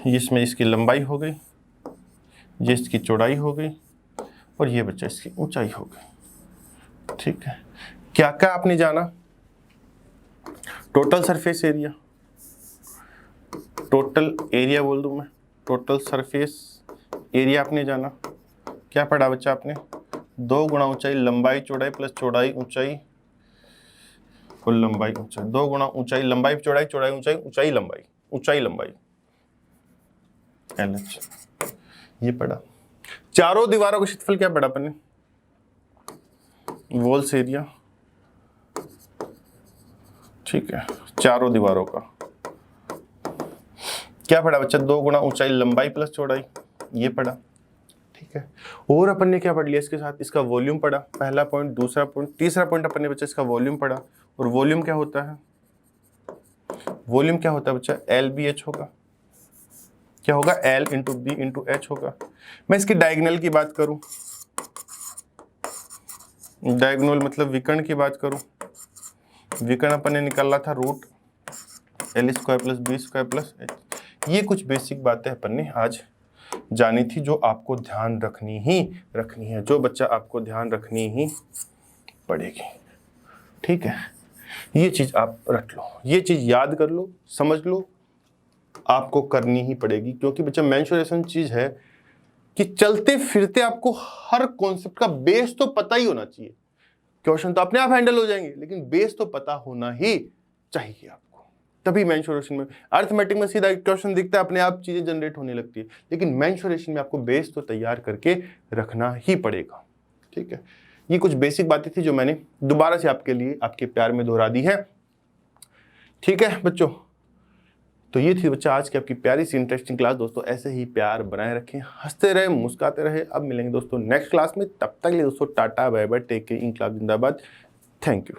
इसमें इसकी लंबाई हो गई, ये इसकी चौड़ाई हो गई और ये बच्चा इसकी ऊंचाई हो गई, ठीक है। क्या क्या आपने जाना? Total surface area, total area बोल दूं मैं, टोटल सरफेस एरिया आपने जाना। क्या पढ़ा बच्चा आपने? 2 गुणा ऊंचाई लंबाई चौड़ाई प्लस चौड़ाई ऊंचाई और लंबाई ऊंचाई। 2 गुणा ऊंचाई लंबाई चौड़ाई, चौड़ाई ऊंचाई, ऊंचाई लंबाई, ऊंचाई लंबाई, LH ये पढ़ा। चारों दीवारों का क्षेत्रफल क्या पढ़ा अपन ने? वॉल्स एरिया ठीक है, चारों दीवारों का क्या पढ़ा बच्चा, 2 गुना ऊंचाई लंबाई प्लस चौड़ाई, ये पढ़ा। ठीक है, और अपन ने क्या पढ़ लिया इसके साथ, इसका वॉल्यूम पढ़ा, पहला पॉइंट, दूसरा पॉइंट, तीसरा पॉइंट अपन ने बच्चा इसका वॉल्यूम पढ़ा। और वॉल्यूम क्या होता है, वॉल्यूम क्या होता है बच्चा, एल बी एच होगा। क्या होगा, L into B into H होगा। मैं इसकी डायगोनल की बात करूं, डायगोनल मतलब विकर्ण की बात करूं, विकर्ण अपन ने निकाला था root L square plus B square plus H. ये कुछ बेसिक बातें अपन ने आज जानी थी जो आपको ध्यान रखनी है, जो बच्चा आपको ध्यान रखनी ही पड़ेगी। ठीक है, ये चीज आप रख लो, ये चीज याद कर लो, समझ लो, आपको करनी ही पड़ेगी। क्योंकि बच्चा मेंसुरेशन चीज है कि चलते फिरते आपको हर कॉन्सेप्ट का बेस तो पता ही होना चाहिए। क्वेश्चन तो अपने आप हैंडल हो जाएंगे, लेकिन बेस तो पता होना ही चाहिए आपको, तभी मेंसुरेशन में, अर्थमेटिक में सीधा क्वेश्चन दिखता है, अपने आप चीजें जनरेट होने लगती है, लेकिन मेंसुरेशन में आपको बेस तो तैयार करके रखना ही पड़ेगा। ठीक है, ये कुछ बेसिक बातें थी जो मैंने दोबारा से आपके लिए आपके प्यार में दोहरा दी है। ठीक है बच्चों, तो ये थी बच्चा आज की आपकी प्यारी सी इंटरेस्टिंग क्लास। दोस्तों ऐसे ही प्यार बनाए रखें, हंसते रहे, मुस्कुराते रहे। अब मिलेंगे दोस्तों नेक्स्ट क्लास में, तब तक के लिए दोस्तों tata bye bye, take care, इंक्लाब जिंदाबाद, थैंक यू।